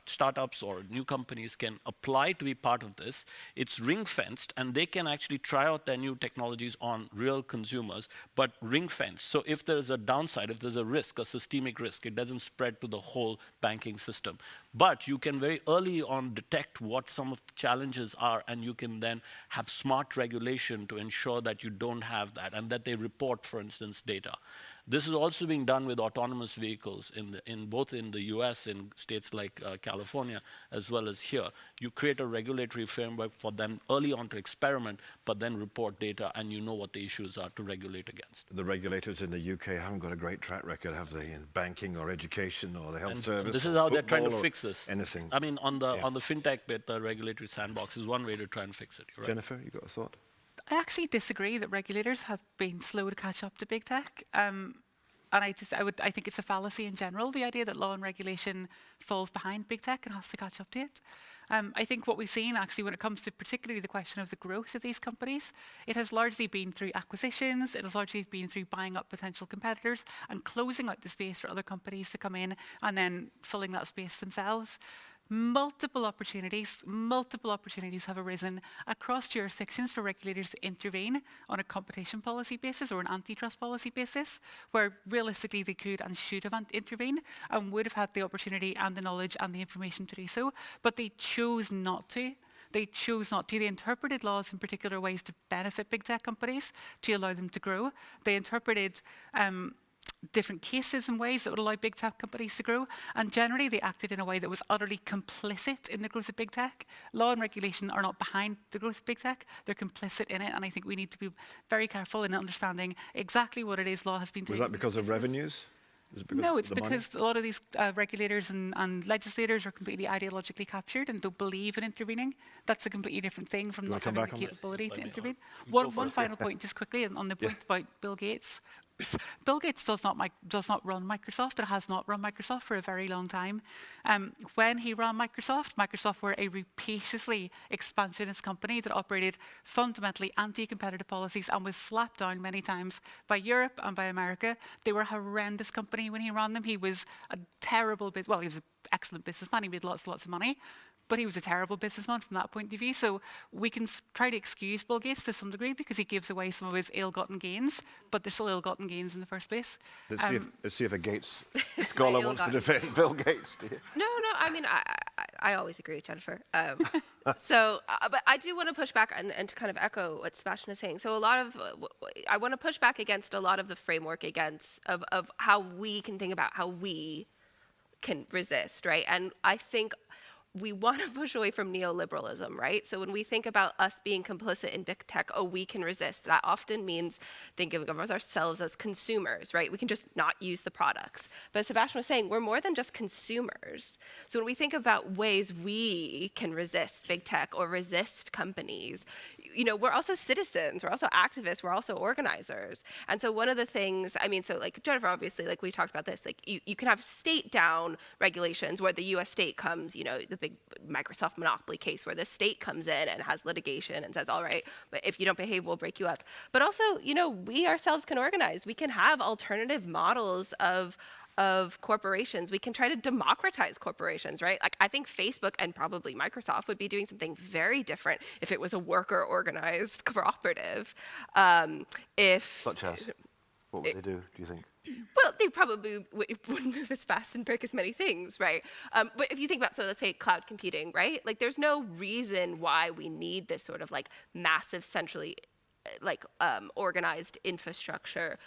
startups or new companies can apply to be part of this. It's ring-fenced, and they can actually try out their new technologies on real consumers, but ring-fenced. So if there's a downside, if there's a risk, a systemic risk, it doesn't spread to the whole banking system. But you can very early on detect what some of the challenges are, and you can then have smart regulation to ensure that you don't have that, and that they report, for instance, data. This is also being done with autonomous vehicles both in the US, in states like California, as well as here. You create a regulatory framework for them early on to experiment, but then report data, and you know what the issues are to regulate against. The regulators in the UK haven't got a great track record, have they, in banking or education or the health service? This is how they're trying to fix this. Anything. I mean, on the fintech bit, the regulatory sandbox is one way to try and fix it. You're right. Jennifer, you got a thought? I actually disagree that regulators have been slow to catch up to big tech. And I think it's a fallacy in general, the idea that law and regulation falls behind big tech and has to catch up to it. I think what we've seen actually when it comes to particularly the question of the growth of these companies, it has largely been through acquisitions, it has largely been through buying up potential competitors and closing out the space for other companies to come in and then filling that space themselves. multiple opportunities have arisen across jurisdictions for regulators to intervene on a competition policy basis or an antitrust policy basis, where realistically they could and should have intervened and would have had the opportunity and the knowledge and the information to do so, but they chose not to. They chose not to. They interpreted laws in particular ways to benefit big tech companies, to allow them to grow. They interpreted different cases in ways that would allow big tech companies to grow, and generally they acted in a way that was utterly complicit in the growth of big tech. Law and regulation are not behind the growth of big tech, they're complicit in it, and I think we need to be very careful in understanding exactly what it is law has been doing. Was that because of revenues? No, it's because a lot of these regulators and legislators are completely ideologically captured and don't believe in intervening. That's a completely different thing from not having the capability to intervene. One final point, just quickly, on the point about Bill Gates. Bill Gates does not run Microsoft. It has not run Microsoft for a very long time. When he ran Microsoft, Microsoft were a rapaciously expansionist company that operated fundamentally anti-competitive policies and was slapped down many times by Europe and by America. They were a horrendous company when he ran them. He was a terrible he was an excellent businessman. He made lots and lots of money. But he was a terrible businessman from that point of view. So we can try to excuse Bill Gates to some degree because he gives away some of his ill-gotten gains, but they're still ill-gotten gains in the first place. Let's see if a Gates scholar wants to defend Bill Gates. No, I mean, I always agree with Jennifer. But I do want to push back and to kind of echo what Sebastian is saying. So I want to push back against a lot of the framework of how we can think about how we can resist, right? And I think we want to push away from neoliberalism, right? So when we think about us being complicit in big tech, we can resist. That often means thinking of ourselves as consumers, right? We can just not use the products. But as Sebastian was saying, we're more than just consumers. So when we think about ways we can resist big tech or resist companies, we're also citizens, we're also activists, we're also organizers. And so one of the things, so like Jennifer, obviously, like we talked about this, like you can have state down regulations where the US state comes, the big Microsoft monopoly case where the state comes in and has litigation and says, all right, but if you don't behave, we'll break you up. But also, we ourselves can organize. We can have alternative models of corporations. We can try to democratize corporations, right? Like I think Facebook and probably Microsoft would be doing something very different if it was a worker organized cooperative. Such as? What would they do you think? Well, they probably wouldn't move as fast and break as many things, right? But if you think about, so let's say cloud computing, right? Like there's no reason why we need this sort of like massive centrally organized infrastructure.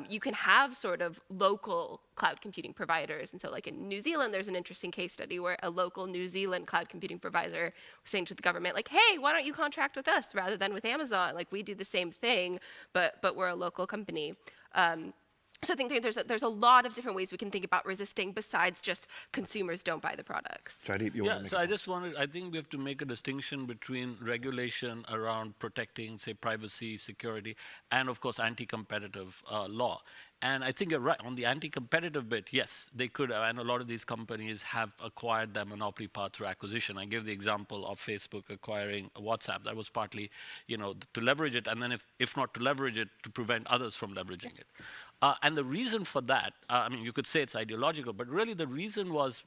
You can have sort of local cloud computing providers. And so like in New Zealand, there's an interesting case study where a local New Zealand cloud computing provider was saying to the government, like, hey, why don't you contract with us rather than with Amazon? Like we do the same thing, but we're a local company. So I think there's a lot of different ways we can think about resisting besides just consumers don't buy the products. So I think we have to make a distinction between regulation around protecting, say, privacy, security, and of course anti-competitive law. And I think you're right, on the anti-competitive bit, yes, they could, and a lot of these companies have acquired their monopoly power through acquisition. I gave the example of Facebook acquiring WhatsApp. That was partly, to leverage it, and then if not to leverage it, to prevent others from leveraging it. And the reason for that, you could say it's ideological, but really the reason was,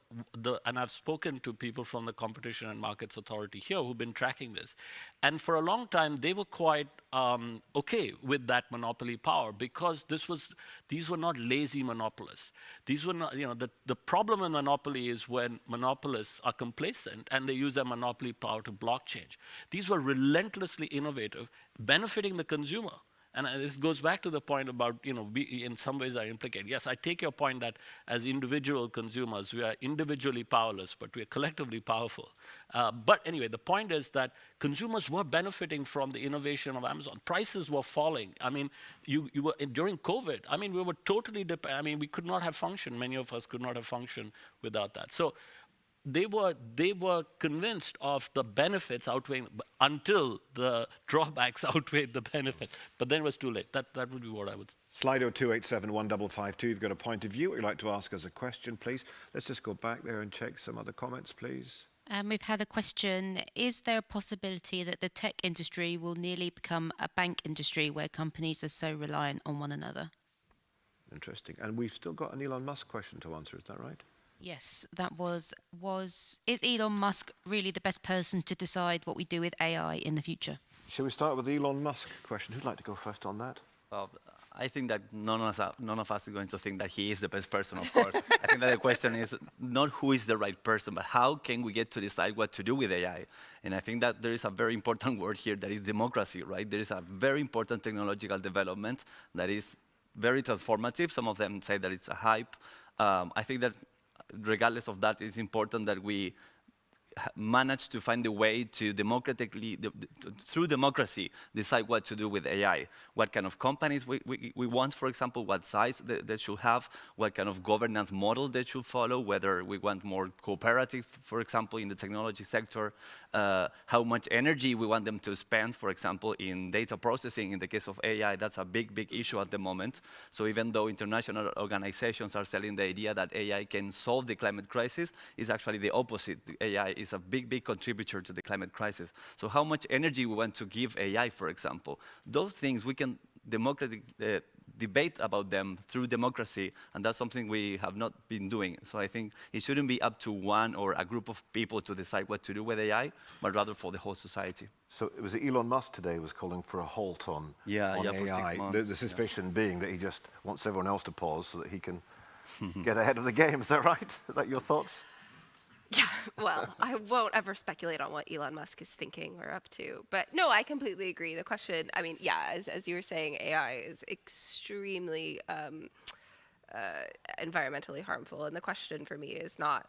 and I've spoken to people from the Competition and Markets Authority here who've been tracking this, and for a long time they were quite okay with that monopoly power because these were not lazy monopolists. These were not, the problem in monopoly is when monopolists are complacent and they use their monopoly power to block change. These were relentlessly innovative, benefiting the consumer. And this goes back to the point about, we in some ways are implicated. Yes, I take your point that as individual consumers, we are individually powerless, but we are collectively powerful. But anyway, the point is that consumers were benefiting from the innovation of Amazon. Prices were falling. You were during COVID. We were totally we could not have functioned. Many of us could not have functioned without that. So they were convinced of the benefits outweighing until the drawbacks outweighed the benefit. But then it was too late. That would be what I would say. Slido 2871552, you've got a point of view. What you'd like to ask us a question, please. Let's just go back there and check some other comments, please. We've had a question. Is there a possibility that the tech industry will nearly become a bank industry where companies are so reliant on one another? Interesting. And we've still got an Elon Musk question to answer, is that right? Yes, that was, is Elon Musk really the best person to decide what we do with AI in the future? Shall we start with the Elon Musk question? Who'd like to go first on that? Well, I think that none of us is going to think that he is the best person, of course. I think that the question is not who is the right person, but how can we get to decide what to do with AI? And I think that there is a very important word here that is democracy, right? There is a very important technological development that is very transformative. Some of them say that it's a hype. I think that regardless of that, it's important that we manage to find a way to democratically, through democracy, decide what to do with AI. What kind of companies we want, for example, what size they should have, what kind of governance model they should follow, whether we want more cooperative, for example, in the technology sector, how much energy we want them to spend, for example, in data processing. In the case of AI, that's a big, big issue at the moment. So even though international organizations are selling the idea that AI can solve the climate crisis, it's actually the opposite. AI is a big, big contributor to the climate crisis. So how much energy we want to give AI, for example, those things we can debate about them through democracy, and that's something we have not been doing. So I think it shouldn't be up to one or a group of people to decide what to do with AI, but rather for the whole society. So it was Elon Musk today was calling for a halt on AI. For 6 months. The suspicion being that he just wants everyone else to pause so that he can get ahead of the game. Is that right? Is that your thoughts? Yeah, well, I won't ever speculate on what Elon Musk is thinking or up to. But no, I completely agree. The question, I mean, yeah, as you were saying, AI is extremely environmentally harmful. And the question for me is not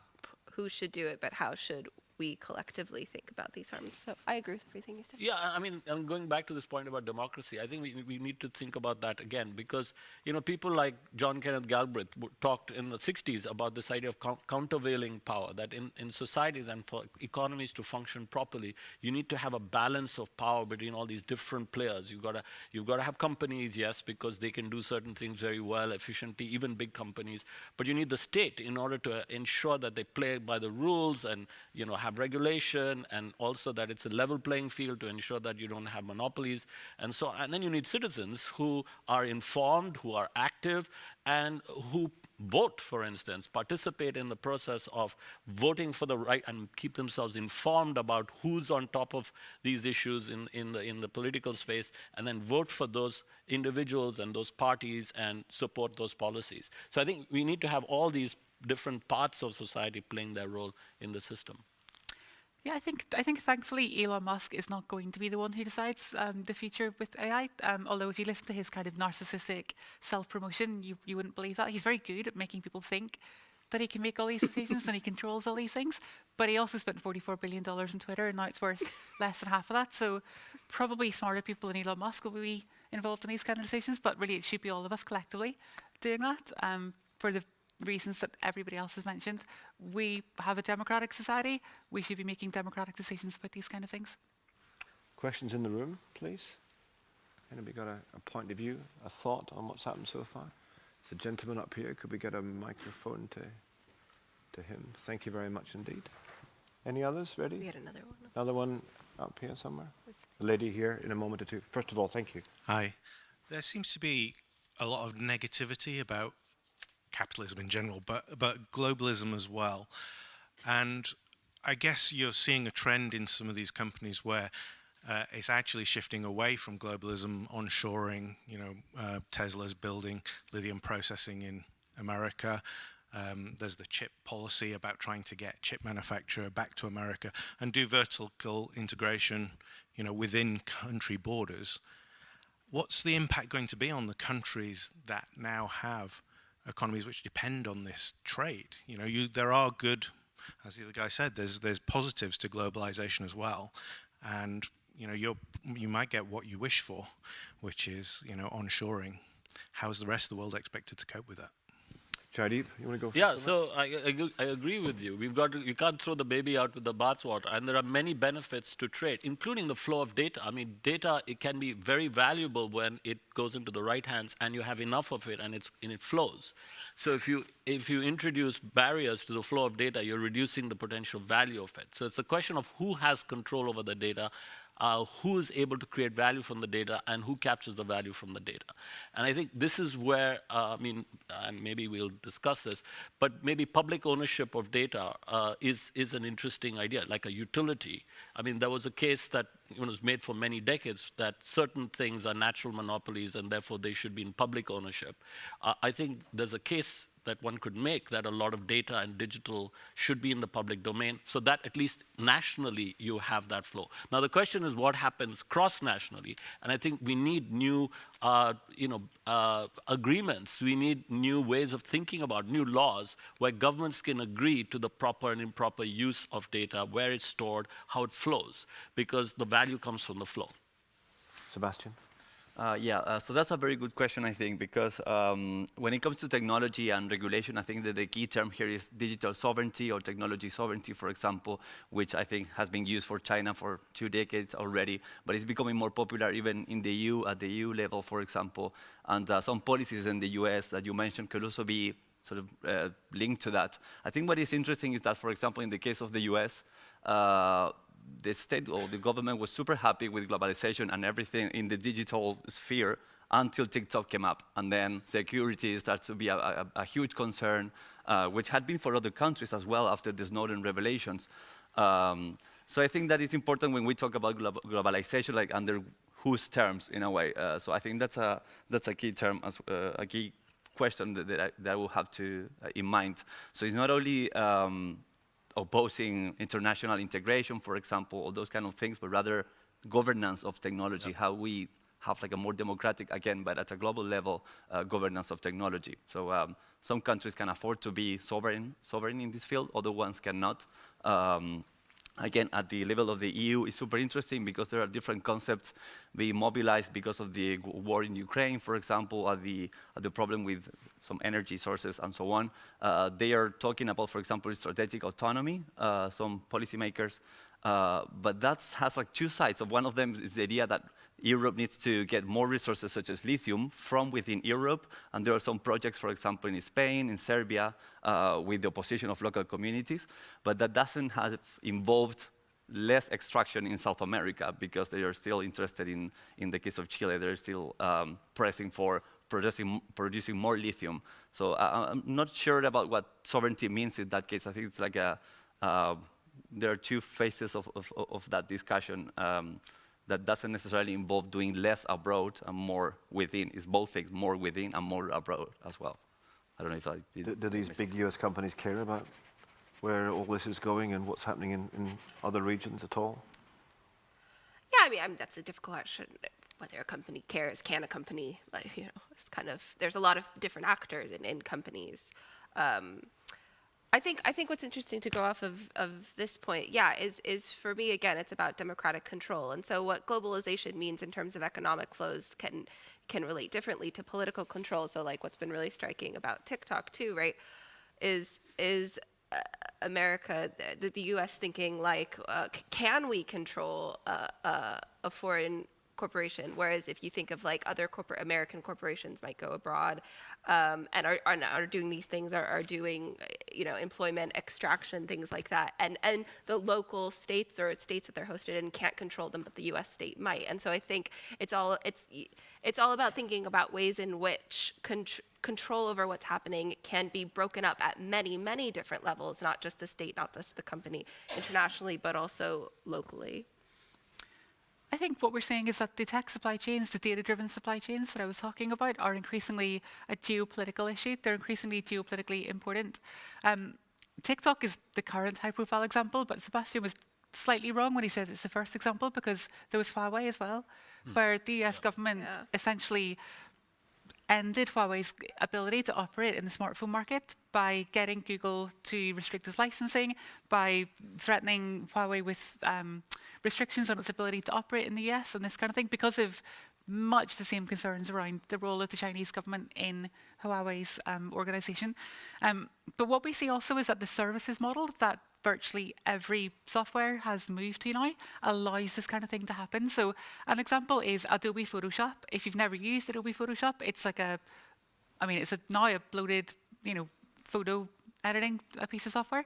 who should do it, but how should we collectively think about these harms. So I agree with everything you said. Yeah, I mean, I'm going back to this point about democracy. I think we need to think about that again because, you know, people like John Kenneth Galbraith talked in the 60s about this idea of countervailing power, that in societies and for economies to function properly, you need to have a balance of power between all these different players. You've got to have companies, yes, because they can do certain things very well, efficiently, even big companies. But you need the state in order to ensure that they play by the rules and, you know, have regulation, and also that it's a level playing field to ensure that you don't have monopolies. And then you need citizens who are informed, who are active, and who vote, for instance, participate in the process of voting for the right and keep themselves informed about who's on top of these issues in the political space, and then vote for those individuals and those parties and support those policies. So I think we need to have all these different parts of society playing their role in the system. Yeah, I think thankfully Elon Musk is not going to be the one who decides the future with AI. Although if you listen to his kind of narcissistic self-promotion, you wouldn't believe that. He's very good at making people think that he can make all these decisions and he controls all these things. But he also spent $44 billion in Twitter, and now it's worth less than half of that. So probably smarter people than Elon Musk will be involved in these kind of decisions. But really, it should be all of us collectively doing that for the reasons that everybody else has mentioned. We have a democratic society. We should be making democratic decisions about these kind of things. Questions in the room, please? Anybody got a point of view, a thought on what's happened so far? There's a gentleman up here. Could we get a microphone to him? Thank you very much indeed. Any others ready? We had another one. Another one up here somewhere? A lady here in a moment or two. First of all, thank you. Hi. There seems to be a lot of negativity about capitalism in general, but globalism as well. And I guess you're seeing a trend in some of these companies where it's actually shifting away from globalism, onshoring. You know, Tesla's building lithium processing in America. There's the chip policy about trying to get chip manufacture back to America and do vertical integration, you know, within country borders. What's the impact going to be on the countries that now have economies which depend on this trade? You know, there are good, as the other guy said, there's positives to globalization as well, and you know, you might get what you wish for, which is, you know, onshoring. How is the rest of the world expected to cope with that? Jaideep, you want to go first? Yeah, so I agree with you. You can't throw the baby out with the bathwater, and there are many benefits to trade, including the flow of data. I mean, data, it can be very valuable when it goes into the right hands and you have enough of it and it flows. So if you introduce barriers to the flow of data, you're reducing the potential value of it. So it's a question of who has control over the data, who's able to create value from the data and who captures the value from the data. And I think this is where, and maybe we'll discuss this, but maybe public ownership of data is an interesting idea, like a utility. I mean, there was a case that was made for many decades that certain things are natural monopolies and therefore they should be in public ownership. I think there's a case that one could make that a lot of data and digital should be in the public domain, so that at least nationally you have that flow. Now the question is what happens cross-nationally, and I think we need new agreements, we need new ways of thinking about new laws where governments can agree to the proper and improper use of data, where it's stored, how it flows, because the value comes from the flow. Sebastian? So that's a very good question, I think, because when it comes to technology and regulation, I think that the key term here is digital sovereignty or technology sovereignty, for example, which I think has been used for China for 2 decades already, but it's becoming more popular even in the EU, at the EU level, for example. And some policies in the US that you mentioned could also be sort of linked to that. I think what is interesting is that, for example, in the case of the US, the state or the government was super happy with globalization and everything in the digital sphere until TikTok came up. And then security started to be a huge concern, which had been for other countries as well after the Snowden revelations. So I think that it's important when we talk about globalization, like under whose terms, in a way. So I think that's a key term, a key question that I will have to in mind. So it's not only opposing international integration, for example, or those kind of things, but rather governance of technology, how we have like a more democratic, again, but at a global level, governance of technology. So some countries can afford to be sovereign in this field, other ones cannot. Again, at the level of the EU, it's super interesting because there are different concepts being mobilized because of the war in Ukraine, for example, or the problem with some energy sources and so on. They are talking about, for example, strategic autonomy, some policymakers, but that has like 2 sides. So one of them is the idea that Europe needs to get more resources such as lithium from within Europe, and there are some projects, for example, in Spain, in Serbia, with the opposition of local communities, but that doesn't have involved less extraction in South America because they are still interested in the case of Chile, they're still pressing for producing more lithium. So I'm not sure about what sovereignty means in that case. I think it's like there are 2 phases of that discussion. That doesn't necessarily involve doing less abroad and more within. It's both things, more within and more abroad as well. I don't know if I did. Do these big US companies care about where all this is going and what's happening in other regions at all? Yeah, I mean that's a difficult question. Whether a company cares, can a company, like, it's kind of, there's a lot of different actors in companies. I think what's interesting to go off of this point, is for me, again, it's about democratic control. And so what globalization means in terms of economic flows can relate differently to political control. So like what's been really striking about TikTok too, right, is America, the US thinking like, can we control a foreign corporation? Whereas if you think of like other American corporations might go abroad and are doing these things, are doing employment extraction, things like that, and the local states or states that they're hosted in can't control them, but the U.S. state might. And so I think it's all about thinking about ways in which control over what's happening can be broken up at many different levels, not just the state, not just the company, internationally, but also locally. I think what we're saying is that the tech supply chains, the data-driven supply chains that I was talking about, are increasingly a geopolitical issue. They're increasingly geopolitically important. TikTok is the current high-profile example, but Sebastian was slightly wrong when he said it's the first example, because there was Huawei as well, where the US government essentially ended Huawei's ability to operate in the smartphone market by getting Google to restrict its licensing, by threatening Huawei with restrictions on its ability to operate in the US and this kind of thing, because of much the same concerns around the role of the Chinese government in Huawei's organization. But what we see also is that the services model that virtually every software has moved to now allows this kind of thing to happen. So an example is Adobe Photoshop. If you've never used Adobe Photoshop, it's like it's now a bloated, photo editing piece of software.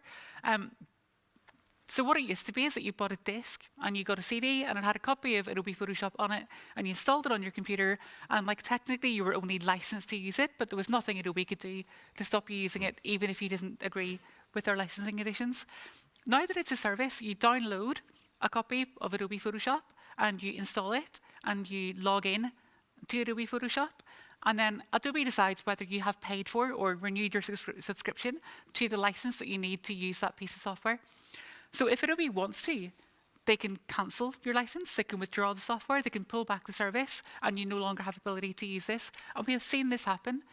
So what it used to be is that you bought a disc and you got a CD and it had a copy of Adobe Photoshop on it and you installed it on your computer and like technically you were only licensed to use it, but there was nothing Adobe could do to stop you using it even if you didn't agree with their licensing conditions. Now that it's a service, you download a copy of Adobe Photoshop and you install it and you log in to Adobe Photoshop. And then Adobe decides whether you have paid for or renewed your subscription to the license that you need to use that piece of software. So if Adobe wants to, they can cancel your license, they can withdraw the software, they can pull back the service, and you no longer have ability to use this. And we have seen this happen.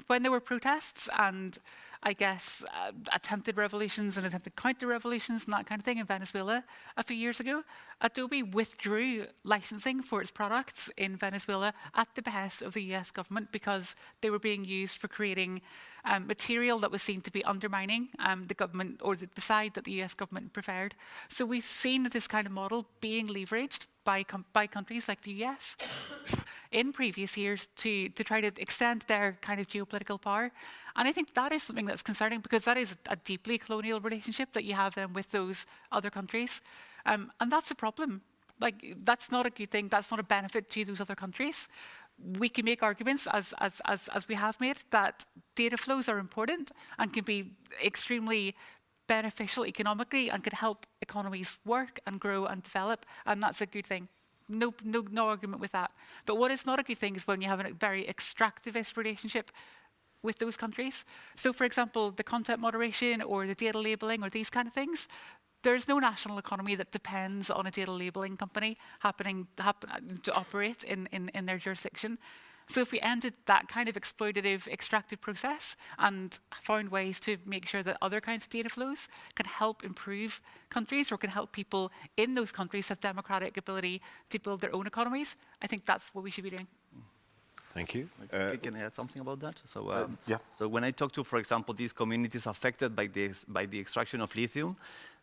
When there were protests and I guess attempted revolutions and attempted counter-revolutions and that kind of thing in Venezuela a few years ago, Adobe withdrew licensing for its products in Venezuela at the behest of the US government because they were being used for creating material that was seen to be undermining the government or the side that the US government preferred. So we've seen this kind of model being leveraged by countries like the US in previous years to try to extend their kind of geopolitical power. And I think that is something that's concerning because that is a deeply colonial relationship that you have then with those other countries. And that's a problem. Like, that's not a good thing. That's not a benefit to those other countries. We can make arguments, as we have made, that data flows are important and can be extremely beneficial economically and could help economies work and grow and develop, and that's a good thing. No argument with that. But what is not a good thing is when you have a very extractivist relationship with those countries. So for example, the content moderation or the data labeling or these kind of things, there's no national economy that depends on a data labeling company to operate in their jurisdiction. So if we ended that kind of exploitative, extractive process and found ways to make sure that other kinds of data flows can help improve countries or can help people in those countries have democratic ability to build their own economies, I think that's what we should be doing. Thank you. Can I add something about that? So, yeah. So when I talk to, for example, these communities affected by the extraction of lithium,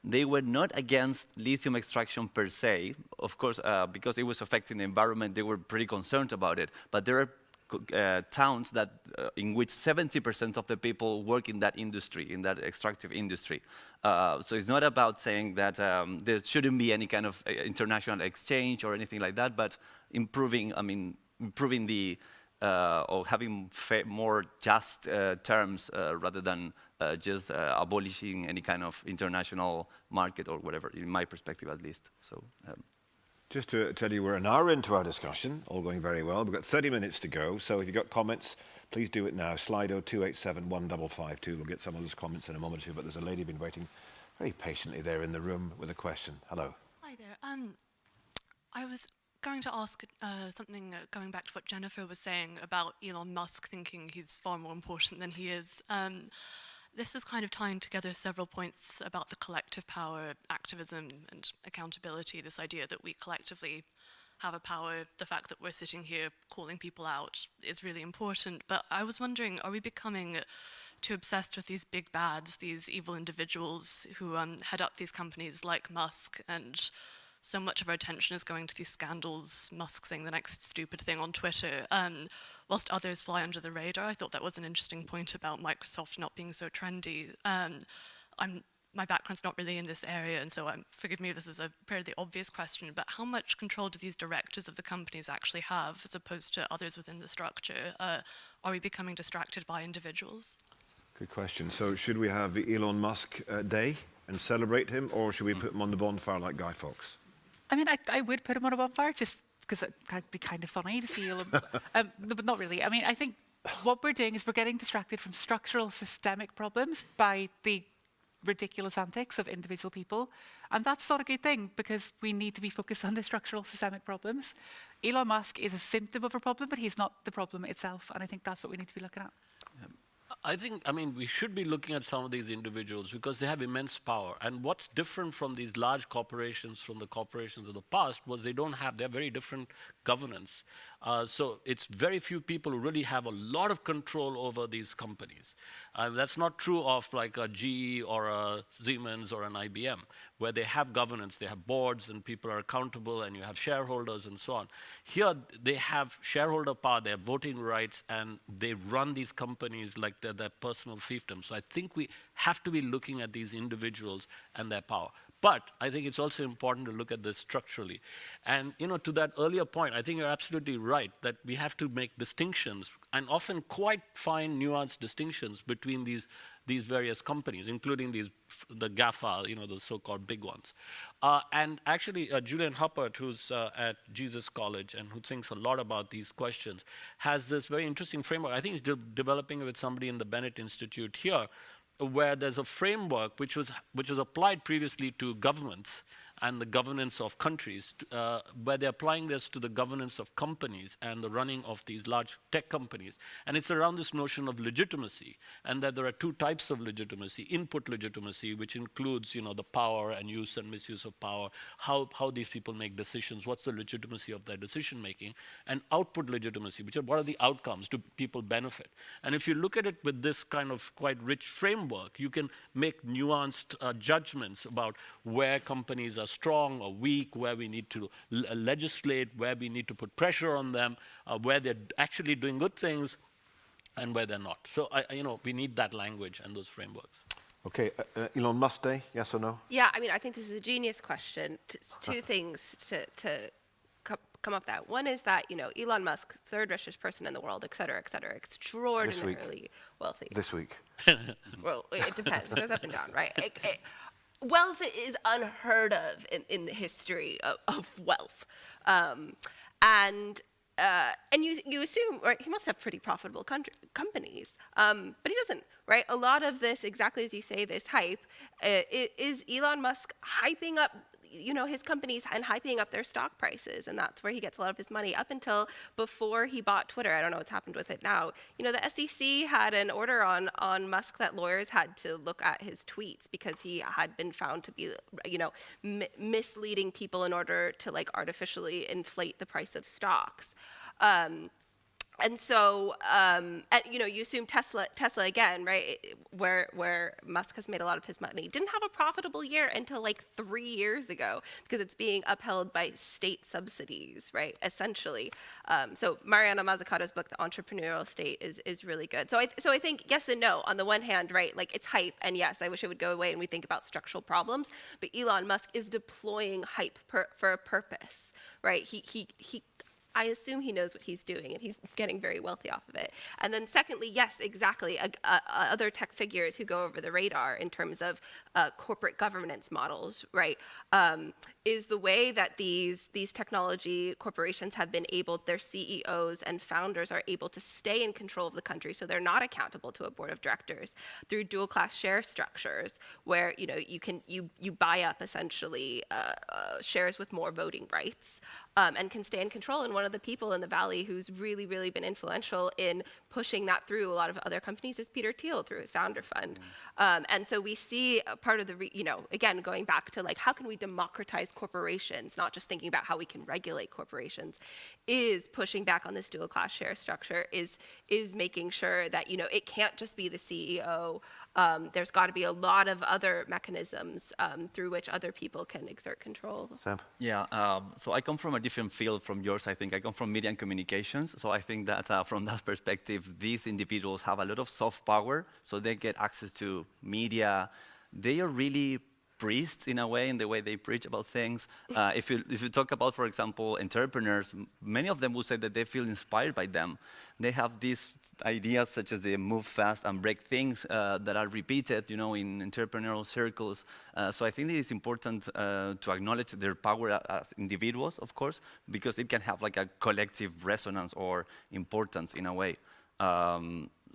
they were not against lithium extraction per se. Of course, because it was affecting the environment, they were pretty concerned about it. But there are towns that in which 70% of the people work in that industry, in that extractive industry. So it's not about saying that there shouldn't be any kind of international exchange or anything like that, but improving the or having more just terms rather than just abolishing any kind of international market or whatever, in my perspective at least. So, just to tell you, we're an hour into our discussion, all going very well. We've got 30 minutes to go, so if you've got comments, please do it now. Slido 287-1552. We'll get some of those comments in a moment or two, but there's a lady been waiting very patiently there in the room with a question. Hello. Hi there. I was going to ask something going back to what Jennifer was saying about Elon Musk thinking he's far more important than he is. This is kind of tying together several points about the collective power, activism and accountability, this idea that we collectively have a power, the fact that we're sitting here calling people out is really important. But I was wondering, are we becoming too obsessed with these big bads, these evil individuals who head up these companies like Musk, and so much of our attention is going to these scandals, Musk saying the next stupid thing on Twitter, whilst others fly under the radar? I thought that was an interesting point about Microsoft not being so trendy. My background's not really in this area, and so forgive me if this is a fairly obvious question, but how much control do these directors of the companies actually have as opposed to others within the structure? Are we becoming distracted by individuals? Good question. So should we have the Elon Musk Day and celebrate him, or should we put him on the bonfire like Guy Fawkes? I mean, I would put him on a bonfire just because it'd be kind of funny to see Elon. No, but not really. I mean, I think what we're doing is we're getting distracted from structural systemic problems by the ridiculous antics of individual people. And that's not a good thing because we need to be focused on the structural systemic problems. Elon Musk is a symptom of a problem, but he's not the problem itself. And I think that's what we need to be looking at. I mean, we should be looking at some of these individuals because they have immense power. And what's different from these large corporations, from the corporations of the past, was they have very different governance. So it's very few people who really have a lot of control over these companies. That's not true of like a GE or a Siemens or an IBM, where they have governance, they have boards and people are accountable and you have shareholders and so on. Here, they have shareholder power, they have voting rights, and they run these companies like they're their personal fiefdom. So I think we have to be looking at these individuals and their power. But I think it's also important to look at this structurally. And to that earlier point, I think you're absolutely right that we have to make distinctions, and often quite fine, nuanced distinctions between these various companies, including the GAFA, the so-called big ones. And actually, Julian Huppert, who's at Jesus College and who thinks a lot about these questions, has this very interesting framework. I think he's developing it with somebody in the Bennett Institute here, where there's a framework which was applied previously to governments and the governance of countries, where they're applying this to the governance of companies and the running of these large tech companies. And it's around this notion of legitimacy, and that there are two types of legitimacy: input legitimacy, which includes the power and use and misuse of power, how these people make decisions, what's the legitimacy of their decision making, and output legitimacy, which are what are the outcomes, do people benefit? And if you look at it with this kind of quite rich framework, you can make nuanced judgments about where companies are strong or weak, where we need to legislate, where we need to put pressure on them, where they're actually doing good things, and where they're not. So we need that language and those frameworks. Okay, Elon Musk Day, yes or no? Yeah, I mean, I think this is a genius question. Two things to come up with that. One is that, Elon Musk, third richest person in the world, et cetera, extraordinarily wealthy. This week. Well, it depends. It goes up and down, right? Wealth is unheard of in the history of wealth. And you assume, right, he must have pretty profitable companies, but he doesn't, right? A lot of this, exactly as you say, this hype, is Elon Musk hyping up his companies and hyping up their stock prices, and that's where he gets a lot of his money. Up until before he bought Twitter, I don't know what's happened with it now. The SEC had an order on Musk that lawyers had to look at his tweets because he had been found to be, misleading people in order to artificially inflate the price of stocks. And so, you assume Tesla again, right, where Musk has made a lot of his money, didn't have a profitable year until 3 years ago because it's being upheld by state subsidies, right, essentially. So Mariana Mazzucato's book, The Entrepreneurial State, is really good. So I think yes and no. On the one hand, right, it's hype, and yes, I wish it would go away and we think about structural problems, but Elon Musk is deploying hype for a purpose, right? I assume he knows what he's doing, and he's getting very wealthy off of it. And then secondly, yes, exactly, other tech figures who go over the radar in terms of corporate governance models, right, is the way that these technology corporations have been able, their CEOs and founders are able to stay in control of the country, so they're not accountable to a board of directors, through dual class share structures, where you buy up essentially shares with more voting rights. And can stay in control. And one of the people in the Valley who's really, really been influential in pushing that through a lot of other companies is Peter Thiel through his founder fund. And so we see a part of the, again, going back to how can we democratize corporations, not just thinking about how we can regulate corporations, is pushing back on this dual class share structure, is making sure that, it can't just be the CEO. There's got to be a lot of other mechanisms through which other people can exert control. Sam? Yeah, so I come from a different field from yours, I think. I come from media and communications, so I think that from that perspective, these individuals have a lot of soft power, so they get access to media. They are really priests in a way, in the way they preach about things. If you talk about, for example, entrepreneurs, many of them will say that they feel inspired by them. They have these ideas such as they move fast and break things that are repeated, in entrepreneurial circles. So I think it is important to acknowledge their power as individuals, of course, because it can have a collective resonance or importance in a way.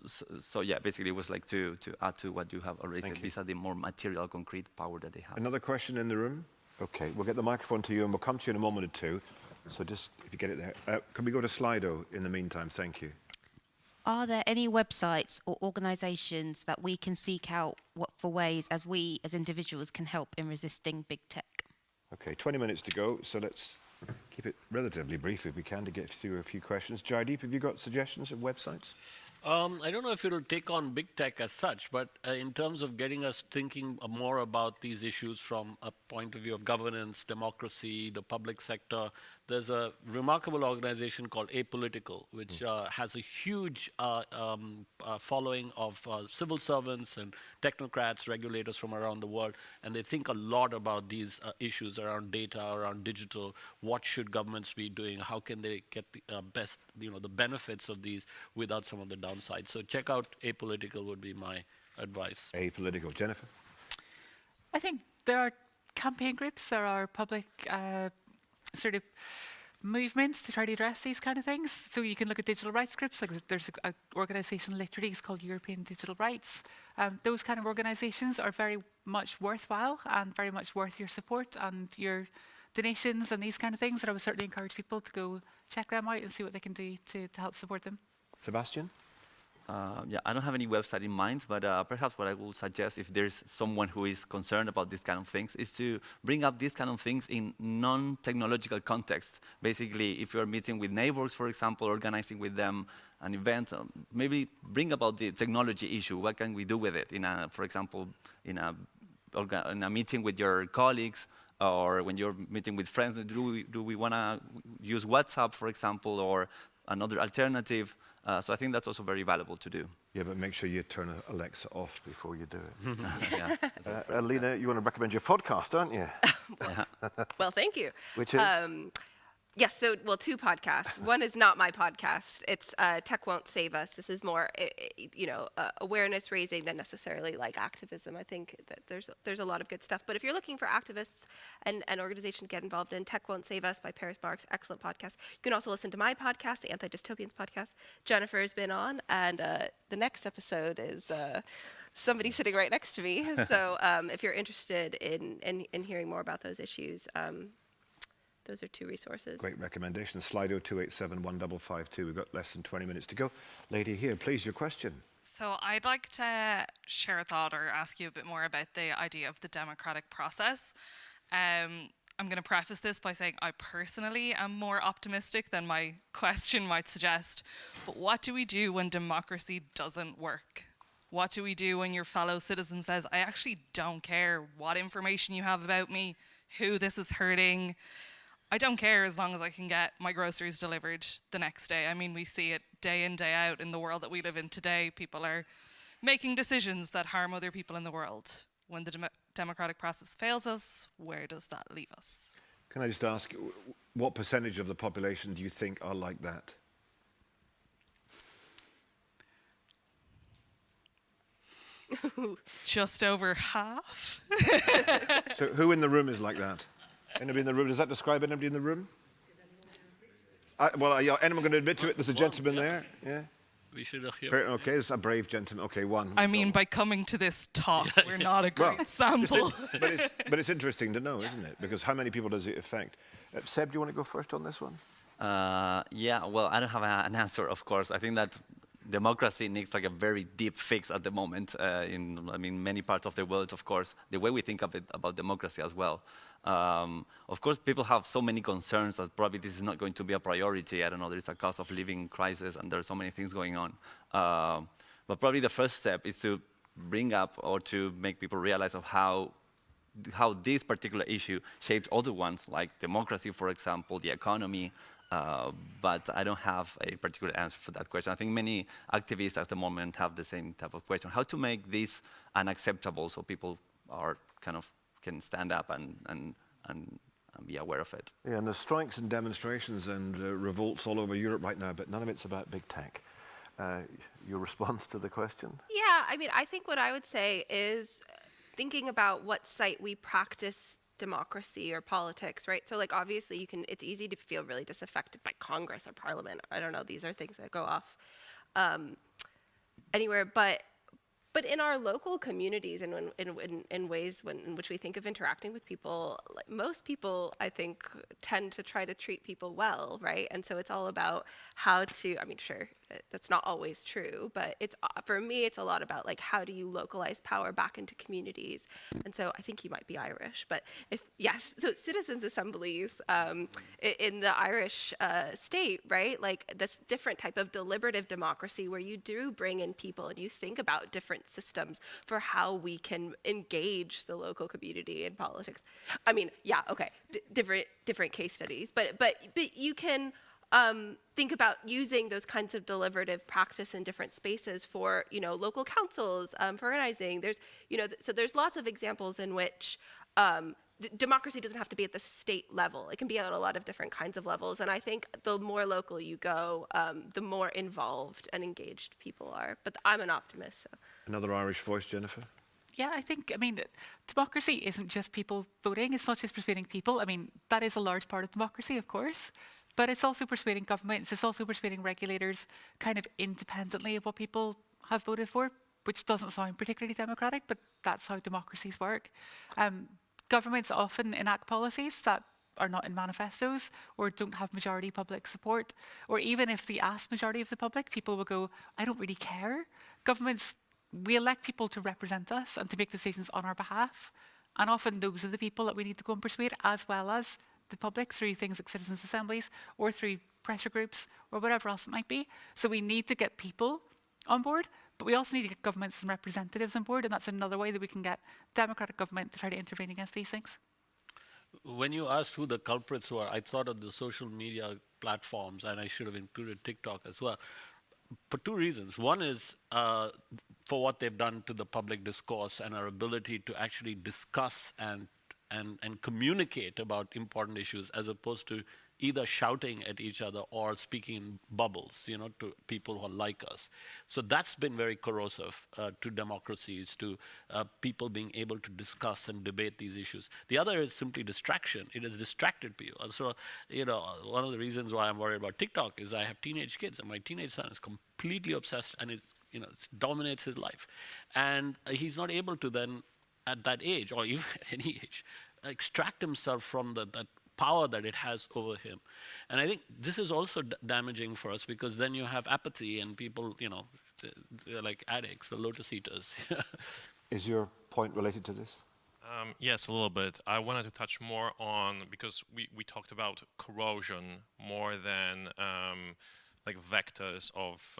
So yeah, basically it was to add to what you have already said. These are the more material, concrete power that they have. Another question in the room? Okay, we'll get the microphone to you and we'll come to you in a moment or two. So just, if you get it there. Can we go to Slido in the meantime? Thank you. Are there any websites or organisations that we can seek out for ways as we, as individuals, can help in resisting big tech? Okay, 20 minutes to go, so let's keep it relatively brief if we can to get through a few questions. Jaideep, have you got suggestions of websites? I don't know if it'll take on big tech as such, but in terms of getting us thinking more about these issues from a point of view of governance, democracy, the public sector, there's a remarkable organization called Apolitical, which has a huge following of civil servants and technocrats, regulators from around the world, and they think a lot about these issues around data, around digital. What should governments be doing? How can they get the best, the benefits of these without some of the downsides? So check out Apolitical would be my advice. Apolitical. Jennifer? I think there are campaign groups, there are public sort of movements to try to address these kind of things. So you can look at digital rights groups, like there's an organisation literally it's called European Digital Rights. Those kind of organisations are very much worthwhile and very much worth your support and your donations and these kind of things. And I would certainly encourage people to go check them out and see what they can do to help support them. Sebastian? Yeah, I don't have any website in mind, but perhaps what I would suggest, if there's someone who is concerned about these kind of things, is to bring up these kind of things in non-technological context. Basically, if you're meeting with neighbors, for example, organizing with them an event, maybe bring about the technology issue. What can we do with it? For example, in a meeting with your colleagues, or when you're meeting with friends, do we want to use WhatsApp, for example, or another alternative? So I think that's also very valuable to do. Yeah, but make sure you turn Alexa off before you do it. Yeah. Alina, you want to recommend your podcast, don't you? Well, thank you. Which is? Yes, so, well, two podcasts. One is not my podcast. It's Tech Won't Save Us. This is more, awareness raising than necessarily like activism. I think that there's a lot of good stuff. But if you're looking for activists and organizations to get involved in, Tech Won't Save Us by Paris Barks, excellent podcast. You can also listen to my podcast, the Anti-Dystopians podcast. Jennifer has been on, and the next episode is somebody sitting right next to me. So if you're interested in hearing more about those issues, those are two resources. Great recommendation. Slido 287-1552. We've got less than 20 minutes to go. Lady here, please, your question. So I'd like to share a thought or ask you a bit more about the idea of the democratic process. I'm going to preface this by saying I personally am more optimistic than my question might suggest. But what do we do when democracy doesn't work? What do we do when your fellow citizen says, I actually don't care what information you have about me, who this is hurting? I don't care as long as I can get my groceries delivered the next day. I mean, we see it day in, day out in the world that we live in today. People are making decisions that harm other people in the world. When the democratic process fails us, where does that leave us? Can I just ask, what percentage of the population do you think are like that? Just over half. So who in the room is like that? Anybody in the room? Does that describe anybody in the room? Well, anyone going to admit to it? There's a gentleman there. Yeah. We should hear. Fair, okay, there's a brave gentleman. Okay, one. I mean, by coming to this talk, we're not a great sample. But it's interesting to know, isn't it? Because how many people does it affect? Seb, do you want to go first on this one? Yeah, well, I don't have an answer, of course. I think that democracy needs like a very deep fix at the moment in many parts of the world, of course, the way we think of it about democracy as well. Of course, people have so many concerns that probably this is not going to be a priority. I don't know, there's a cost of living crisis and there are so many things going on. But probably the first step is to bring up or to make people realize of how this particular issue shapes other ones, like democracy, for example, the economy. But I don't have a particular answer for that question. I think many activists at the moment have the same type of question. How to make this unacceptable so people are can stand up and be aware of it. Yeah, and there's strikes and demonstrations and revolts all over Europe right now, but none of it's about big tech. Your response to the question? Yeah, I mean, I think what I would say is thinking about what site we practice democracy or politics, right? So like obviously it's easy to feel really disaffected by Congress or Parliament. I don't know, these are things that go off anywhere, but in our local communities and in ways in which we think of interacting with people, like most people, I think, tend to try to treat people well, right? And so it's all about how to, I mean, sure, that's not always true, but it's for me, it's a lot about like how do you localize power back into communities? And so I think you might be Irish, but yes, so citizens' assemblies in the Irish state, right? Like this different type of deliberative democracy where you do bring in people and you think about different systems for how we can engage the local community in politics. I mean, yeah, okay, different case studies, but you can think about using those kinds of deliberative practice in different spaces for, local councils, for organizing. There's, so there's lots of examples in which democracy doesn't have to be at the state level. It can be at a lot of different kinds of levels. And I think the more local you go, the more involved and engaged people are. But I'm an optimist. So. Another Irish voice, Jennifer? Yeah, I think, democracy isn't just people voting. It's not just persuading people. That is a large part of democracy, of course. But it's also persuading governments. It's also persuading regulators kind of independently of what people have voted for, which doesn't sound particularly democratic, but that's how democracies work. Governments often enact policies that are not in manifestos or don't have majority public support. Or even if they ask majority of the public, people will go, I don't really care. Governments, we elect people to represent us and to make decisions on our behalf. And often those are the people that we need to go and persuade, as well as the public, through things like citizens' assemblies or through pressure groups or whatever else it might be. So we need to get people on board, but we also need to get governments and representatives on board, and that's another way that we can get democratic government to try to intervene against these things. When you asked who the culprits were, I thought of the social media platforms, and I should have included TikTok as well, for two reasons. One is for what they've done to the public discourse and our ability to actually discuss and communicate about important issues, as opposed to either shouting at each other or speaking in bubbles, to people who are like us. So that's been very corrosive to democracies, to people being able to discuss and debate these issues. The other is simply distraction. It has distracted people. And so, one of the reasons why I'm worried about TikTok is I have teenage kids, and my teenage son is completely obsessed, and it dominates his life. And he's not able to then, at that age, or even at any age, extract himself from that power that it has over him. And I think this is also damaging for us, because then you have apathy and people, they're like addicts or lotus eaters. Is your point related to this? Yes, a little bit. I wanted to touch more on, because we talked about corrosion more than like vectors of,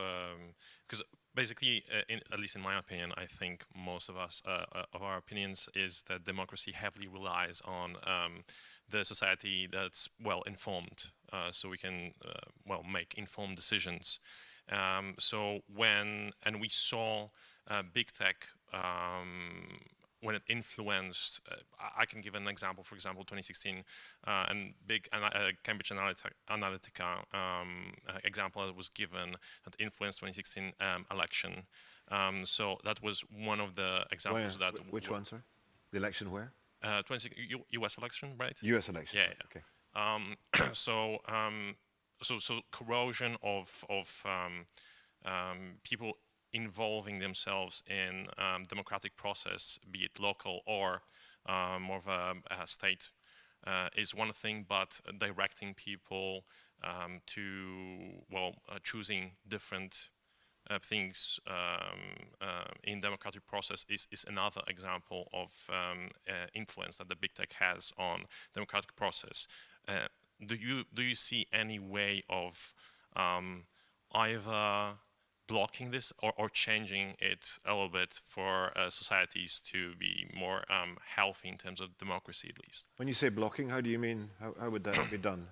because basically, at least in my opinion, I think most of us, of our opinions, is that democracy heavily relies on the society that's well informed, so we can make informed decisions. So and we saw big tech when it influenced. I can give an example. For example, 2016, and big Cambridge Analytica example that was given that influenced 2016 election. So that was one of the examples that. Which one, sir? The election where? U.S. election, right? U.S. election. Yeah. Okay. So corrosion of people involving themselves in democratic process, be it local or more of a state, is one thing. But directing people to choosing different things in democratic process is another example of influence that the big tech has on democratic process. Do you see any way of either blocking this or changing it a little bit for societies to be more healthy in terms of democracy, at least? When you say blocking, how do you mean? How would that be done?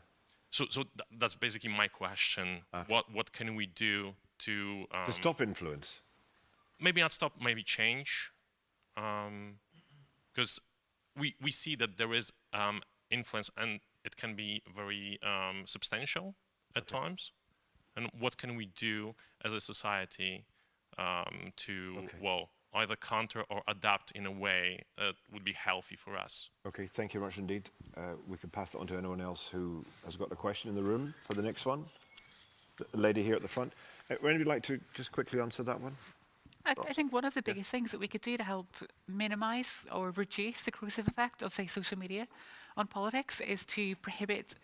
So that's basically my question. What can we do to stop influence? Maybe not stop, maybe change. Because we see that there is influence, and it can be very substantial at times. And what can we do as a society to either counter or adapt in a way that would be healthy for us? Okay, thank you very much indeed. We can pass that on to anyone else who has got a question in the room for the next one. The lady here at the front. Would anybody like to just quickly answer that one? I think one of the biggest things that we could do to help minimize or reduce the corrosive effect of, say, social media on politics is to prohibit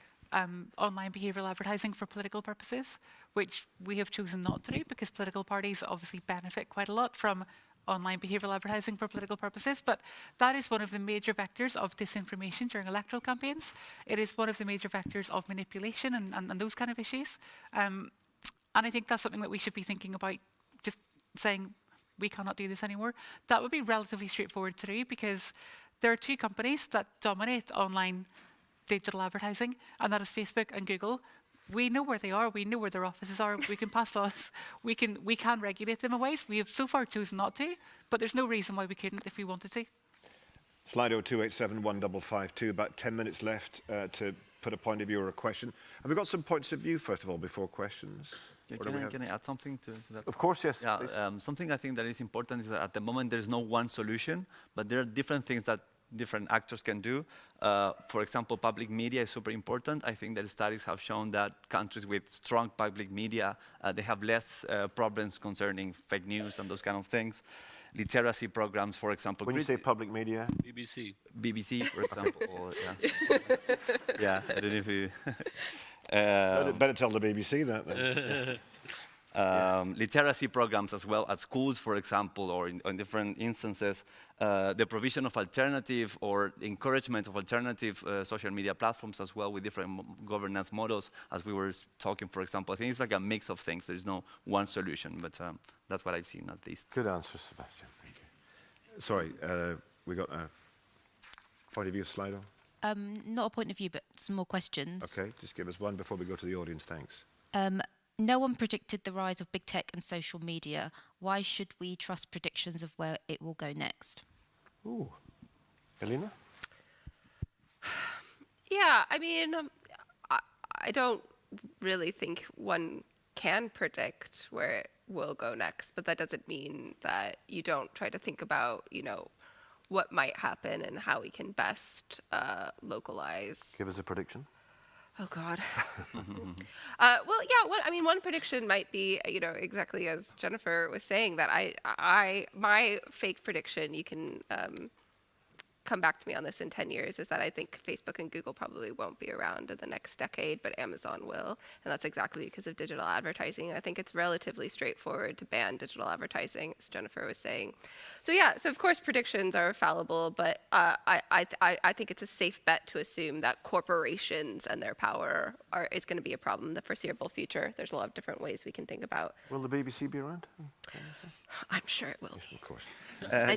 online behavioural advertising for political purposes, which we have chosen not to do, because political parties obviously benefit quite a lot from online behavioural advertising for political purposes. But that is one of the major vectors of disinformation during electoral campaigns. It is one of the major vectors of manipulation and those kind of issues. And I think that's something that we should be thinking about, just saying we cannot do this anymore. That would be relatively straightforward to do, because there are two companies that dominate online digital advertising, and that is Facebook and Google. we know where they are, we know where their offices are, we can pass laws, we can regulate them in ways. We have so far chosen not to, but there's no reason why we couldn't if we wanted to. Slido 2871552, about 10 minutes left to put a point of view or a question. Have we got some points of view, first of all, before questions? Can I add something to that? Of course, yes. Yeah, something I think that is important is that at the moment there's no one solution, but there are different things that different actors can do. For example, public media is super important. I think that studies have shown that countries with strong public media, they have less problems concerning fake news and those kind of things. Literacy programs, for example. When you say public media? BBC, for example. Or, yeah, I don't know if you... better tell the BBC that then. Literacy programs as well at schools, for example, or in different instances, the provision of alternative or encouragement of alternative social media platforms as well with different governance models, as we were talking, for example. I think it's like a mix of things. There's no one solution, but that's what I've seen at least. Good answer, Sebastian. Thank you. Sorry, we got a point of view, Slido? Not a point of view, but some more questions. Okay, just give us one before we go to the audience. Thanks. No one predicted the rise of big tech and social media. Why should we trust predictions of where it will go next? Ooh. Alina? Yeah, I mean, I don't really think one can predict where it will go next, but that doesn't mean that you don't try to think about, what might happen and how we can best localize. Give us a prediction. Oh God. Well, yeah. One prediction might be, exactly as Jennifer was saying, that my fake prediction, you can come back to me on this in 10 years, is that I think Facebook and Google probably won't be around in the next decade, but Amazon will, and that's exactly because of digital advertising. I think it's relatively straightforward to ban digital advertising, as Jennifer was saying. So yeah, so of course predictions are fallible, but I think it's a safe bet to assume that corporations and their power is going to be a problem in the foreseeable future. There's a lot of different ways we can think about. Will the BBC be around? I'm sure it will. Yes, of course. I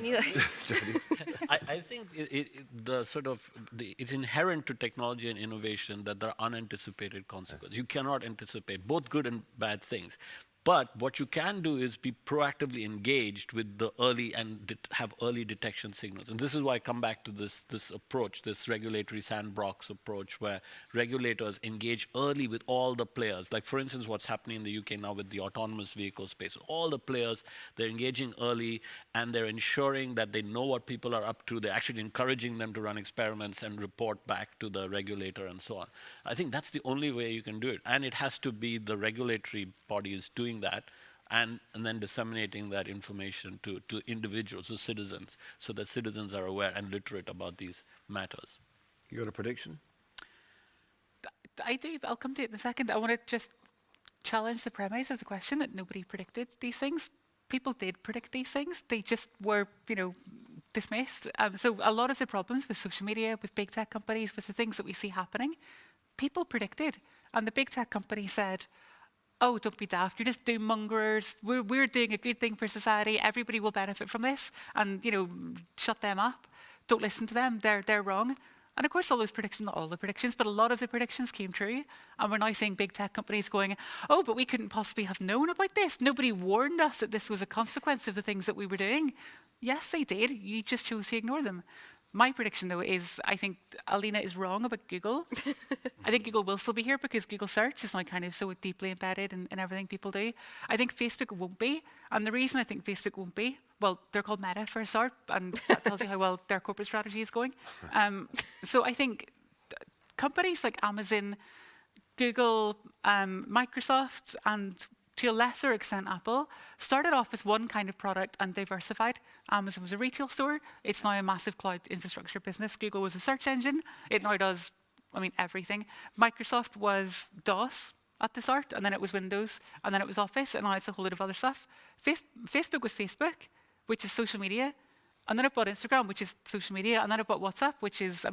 think it's inherent to technology and innovation that there are unanticipated consequences. You cannot anticipate both good and bad things. But what you can do is be proactively engaged with the early and have early detection signals. And this is why I come back to this approach, this regulatory sandbox approach, where regulators engage early with all the players. Like, for instance, what's happening in the UK now with the autonomous vehicle space. All the players, they're engaging early, and they're ensuring that they know what people are up to. They're actually encouraging them to run experiments and report back to the regulator and so on. I think that's the only way you can do it. And it has to be the regulatory bodies doing that, and then disseminating that information to individuals, to citizens, so that citizens are aware and literate about these matters. You got a prediction? I do, but I'll come to it in a second. I want to just challenge the premise of the question that nobody predicted these things. People did predict these things. They just were, dismissed. So a lot of the problems with social media, with big tech companies, with the things that we see happening, people predicted. And the big tech companies said, oh, don't be daft, you're just doom mongers, we're doing a good thing for society, everybody will benefit from this, and shut them up. Don't listen to them, they're wrong. And of course all those predictions, not all the predictions, but a lot of the predictions came true. And we're now seeing big tech companies going, oh, but we couldn't possibly have known about this. Nobody warned us that this was a consequence of the things that we were doing. Yes, they did, you just chose to ignore them. My prediction, though, is I think Alina is wrong about Google. I think Google will still be here because Google search is now kind of so deeply embedded in everything people do. I think Facebook won't be. And the reason I think Facebook won't be, well, they're called Meta for a start, and that tells you how well their corporate strategy is going. So I think companies like Amazon, Google, Microsoft, and to a lesser extent Apple, started off with one kind of product and diversified. Amazon was a retail store. It's now a massive cloud infrastructure business. Google was a search engine. It now does, everything. Microsoft was DOS at the start, and then it was Windows, and then it was Office, and now it's a whole lot of other stuff. Facebook was Facebook, which is social media, and then it bought Instagram, which is social media, and then it bought WhatsApp, which is,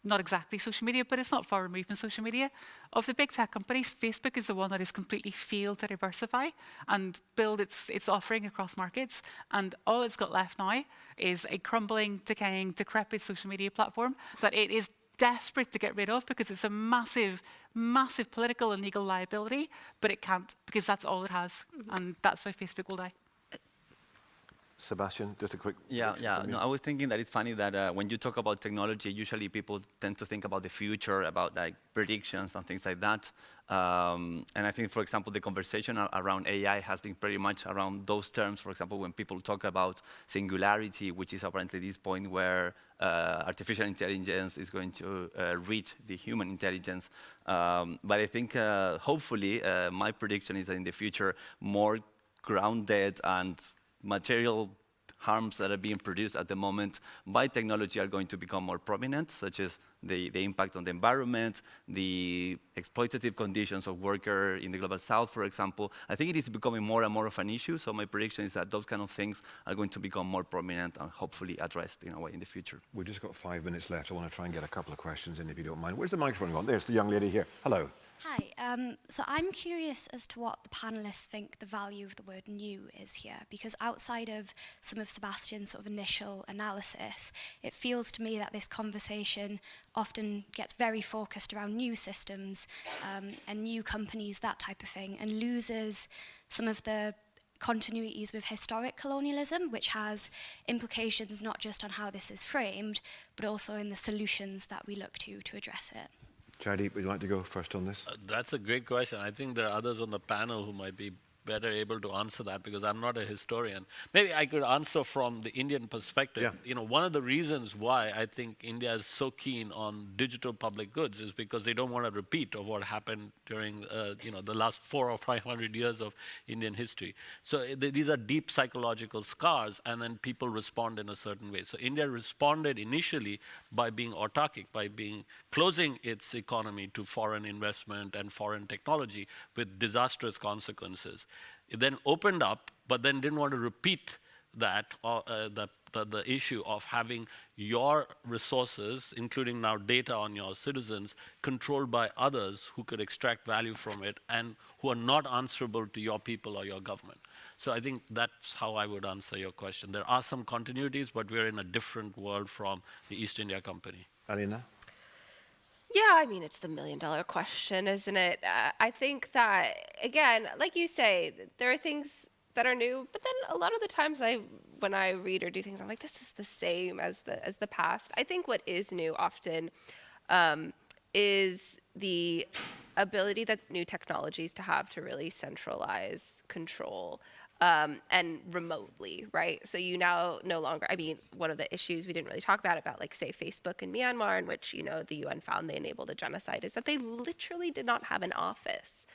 not exactly social media, but it's not far removed from social media. Of the big tech companies, Facebook is the one that has completely failed to diversify and build its offering across markets. And all it's got left now is a crumbling, decaying, decrepit social media platform that it is desperate to get rid of because it's a massive, massive political and legal liability, but it can't because that's all it has. And that's why Facebook will die. Sebastián, just a quick... Yeah. No, I was thinking that it's funny that when you talk about technology, usually people tend to think about the future, about like predictions and things like that. And I think, for example, the conversation around AI has been pretty much around those terms. For example, when people talk about singularity, which is apparently this point where artificial intelligence is going to reach the human intelligence. But I think, hopefully, my prediction is that in the future, more grounded and material harms that are being produced at the moment by technology are going to become more prominent, such as the impact on the environment, the exploitative conditions of workers in the Global South, for example. I think it is becoming more and more of an issue, so my prediction is that those kind of things are going to become more prominent and hopefully addressed in a way in the future. We've just got 5 minutes left. I want to try and get a couple of questions in, if you don't mind. Where's the microphone gone? There's the young lady here. Hello. Hi, so I'm curious as to what the panelists think the value of the word new is here, because outside of some of Sebastian's sort of initial analysis, it feels to me that this conversation often gets very focused around new systems and new companies, that type of thing, and loses some of the continuities with historic colonialism, which has implications not just on how this is framed, but also in the solutions that we look to address it. Jaideep, would you like to go first on this? That's a great question. I think there are others on the panel who might be better able to answer that because I'm not a historian. Maybe I could answer from the Indian perspective. Yeah. You know, one of the reasons why I think India is so keen on digital public goods is because they don't want to repeat of what happened during the last 400 or 500 years of Indian history. So these are deep psychological scars, and then people respond in a certain way. So India responded initially by being autarkic, by closing its economy to foreign investment and foreign technology with disastrous consequences. It then opened up, but then didn't want to repeat that, the issue of having your resources, including now data on your citizens, controlled by others who could extract value from it and who are not answerable to your people or your government. So I think that's how I would answer your question. There are some continuities, but we're in a different world from the East India Company. Alina? Yeah, I mean, it's the million-dollar question, isn't it? I think that, again, like you say, there are things that are new, but then a lot of the times when I read or do things, I'm like, this is the same as the past. I think what is new often is the ability that new technologies to have to really centralize control. And remotely, right? So you now no longer, I mean, one of the issues we didn't really talk about like, say, Facebook in Myanmar, in which, the UN found they enabled a genocide, is that they literally did not have an office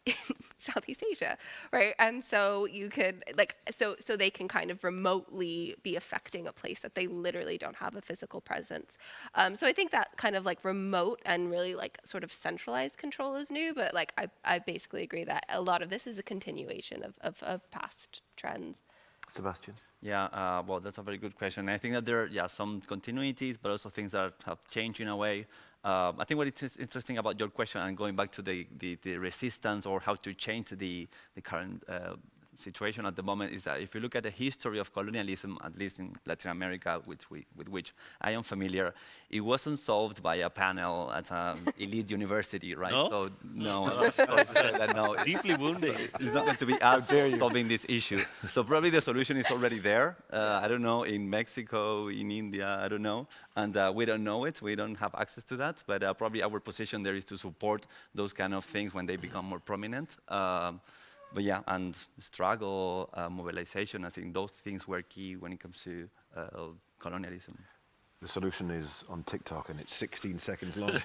in Southeast Asia, right? And so you could, so they can kind of remotely be affecting a place that they literally don't have a physical presence. So I think that kind of remote and really sort of centralized control is new, but I basically agree that a lot of this is a continuation of past trends. Sebastián? Yeah, well, that's a very good question. I think that there are some continuities, but also things that have changed in a way. I think what is interesting about your question, and going back to the resistance or how to change the current situation at the moment, is that if you look at the history of colonialism, at least in Latin America, with which I am familiar, it wasn't solved by a panel at an elite university, right? No? So, no. Deeply wounding. It's not going to be us solving this issue. So probably the solution is already there. I don't know, in Mexico, in India, I don't know. And we don't know it. We don't have access to that. But probably our position there is to support those kind of things when they become more prominent. But yeah, and struggle, mobilization, I think those things were key when it comes to colonialism. The solution is on TikTok, and it's 16 seconds long.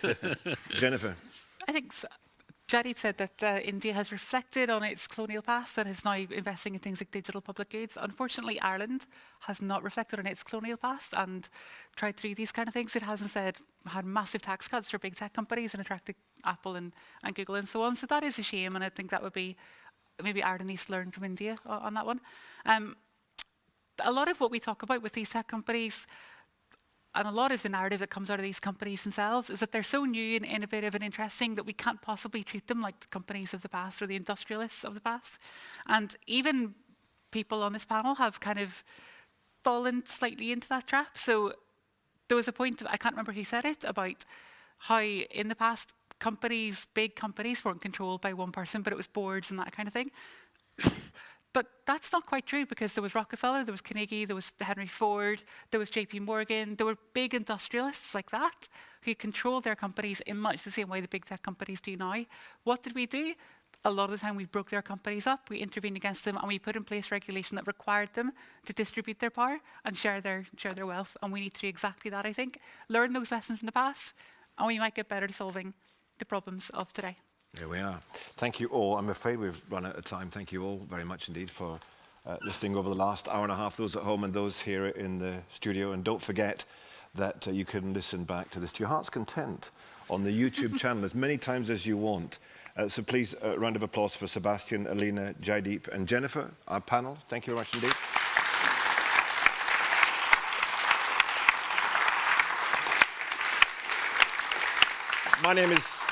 Jennifer? I think Jaideep said that India has reflected on its colonial past and is now investing in things like digital public goods. Unfortunately, Ireland has not reflected on its colonial past and tried to do these kind of things. It hasn't had massive tax cuts for big tech companies and attracted Apple and Google and so on. So that is a shame, and I think that would be maybe Ireland needs to learn from India on that one. A lot of what we talk about with these tech companies, and a lot of the narrative that comes out of these companies themselves, is that they're so new and innovative and interesting that we can't possibly treat them like the companies of the past or the industrialists of the past. And even people on this panel have kind of fallen slightly into that trap. So There was a point, I can't remember who said it, about how in the past big companies weren't controlled by one person, but it was boards and that kind of thing. But that's not quite true, because there was Rockefeller, there was Carnegie, there was Henry Ford, there was JP Morgan, there were big industrialists like that who controlled their companies in much the same way the big tech companies do now. What did we do? A lot of the time we broke their companies up, we intervened against them, and we put in place regulation that required them to distribute their power and share their wealth. And we need to do exactly that, I think. Learn those lessons from the past, and we might get better at solving the problems of today. There we are. Thank you all. I'm afraid we've run out of time. Thank you all very much indeed for listening over the last hour and a half, those at home and those here in the studio. And don't forget that you can listen back to this to your heart's content on the YouTube channel as many times as you want. So please, a round of applause for Sebastián, Alina, Jaideep and Jennifer, our panel. Thank you very much indeed.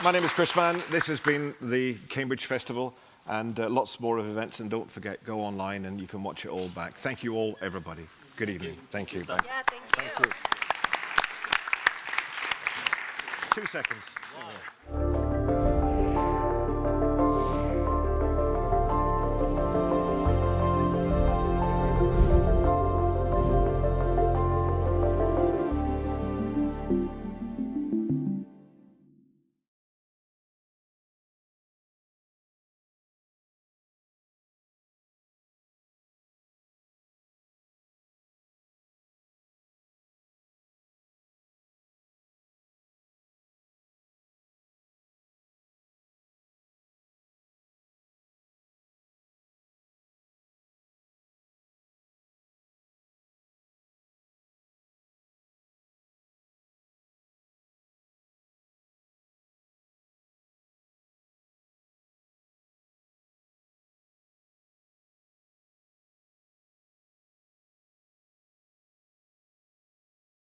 My name is Chris Mann. This has been the Cambridge Festival, and lots more of events. And don't forget, go online and you can watch it all back. Thank you all, everybody. Good evening. Thank you. Yeah, thank you. 2 seconds. Wow.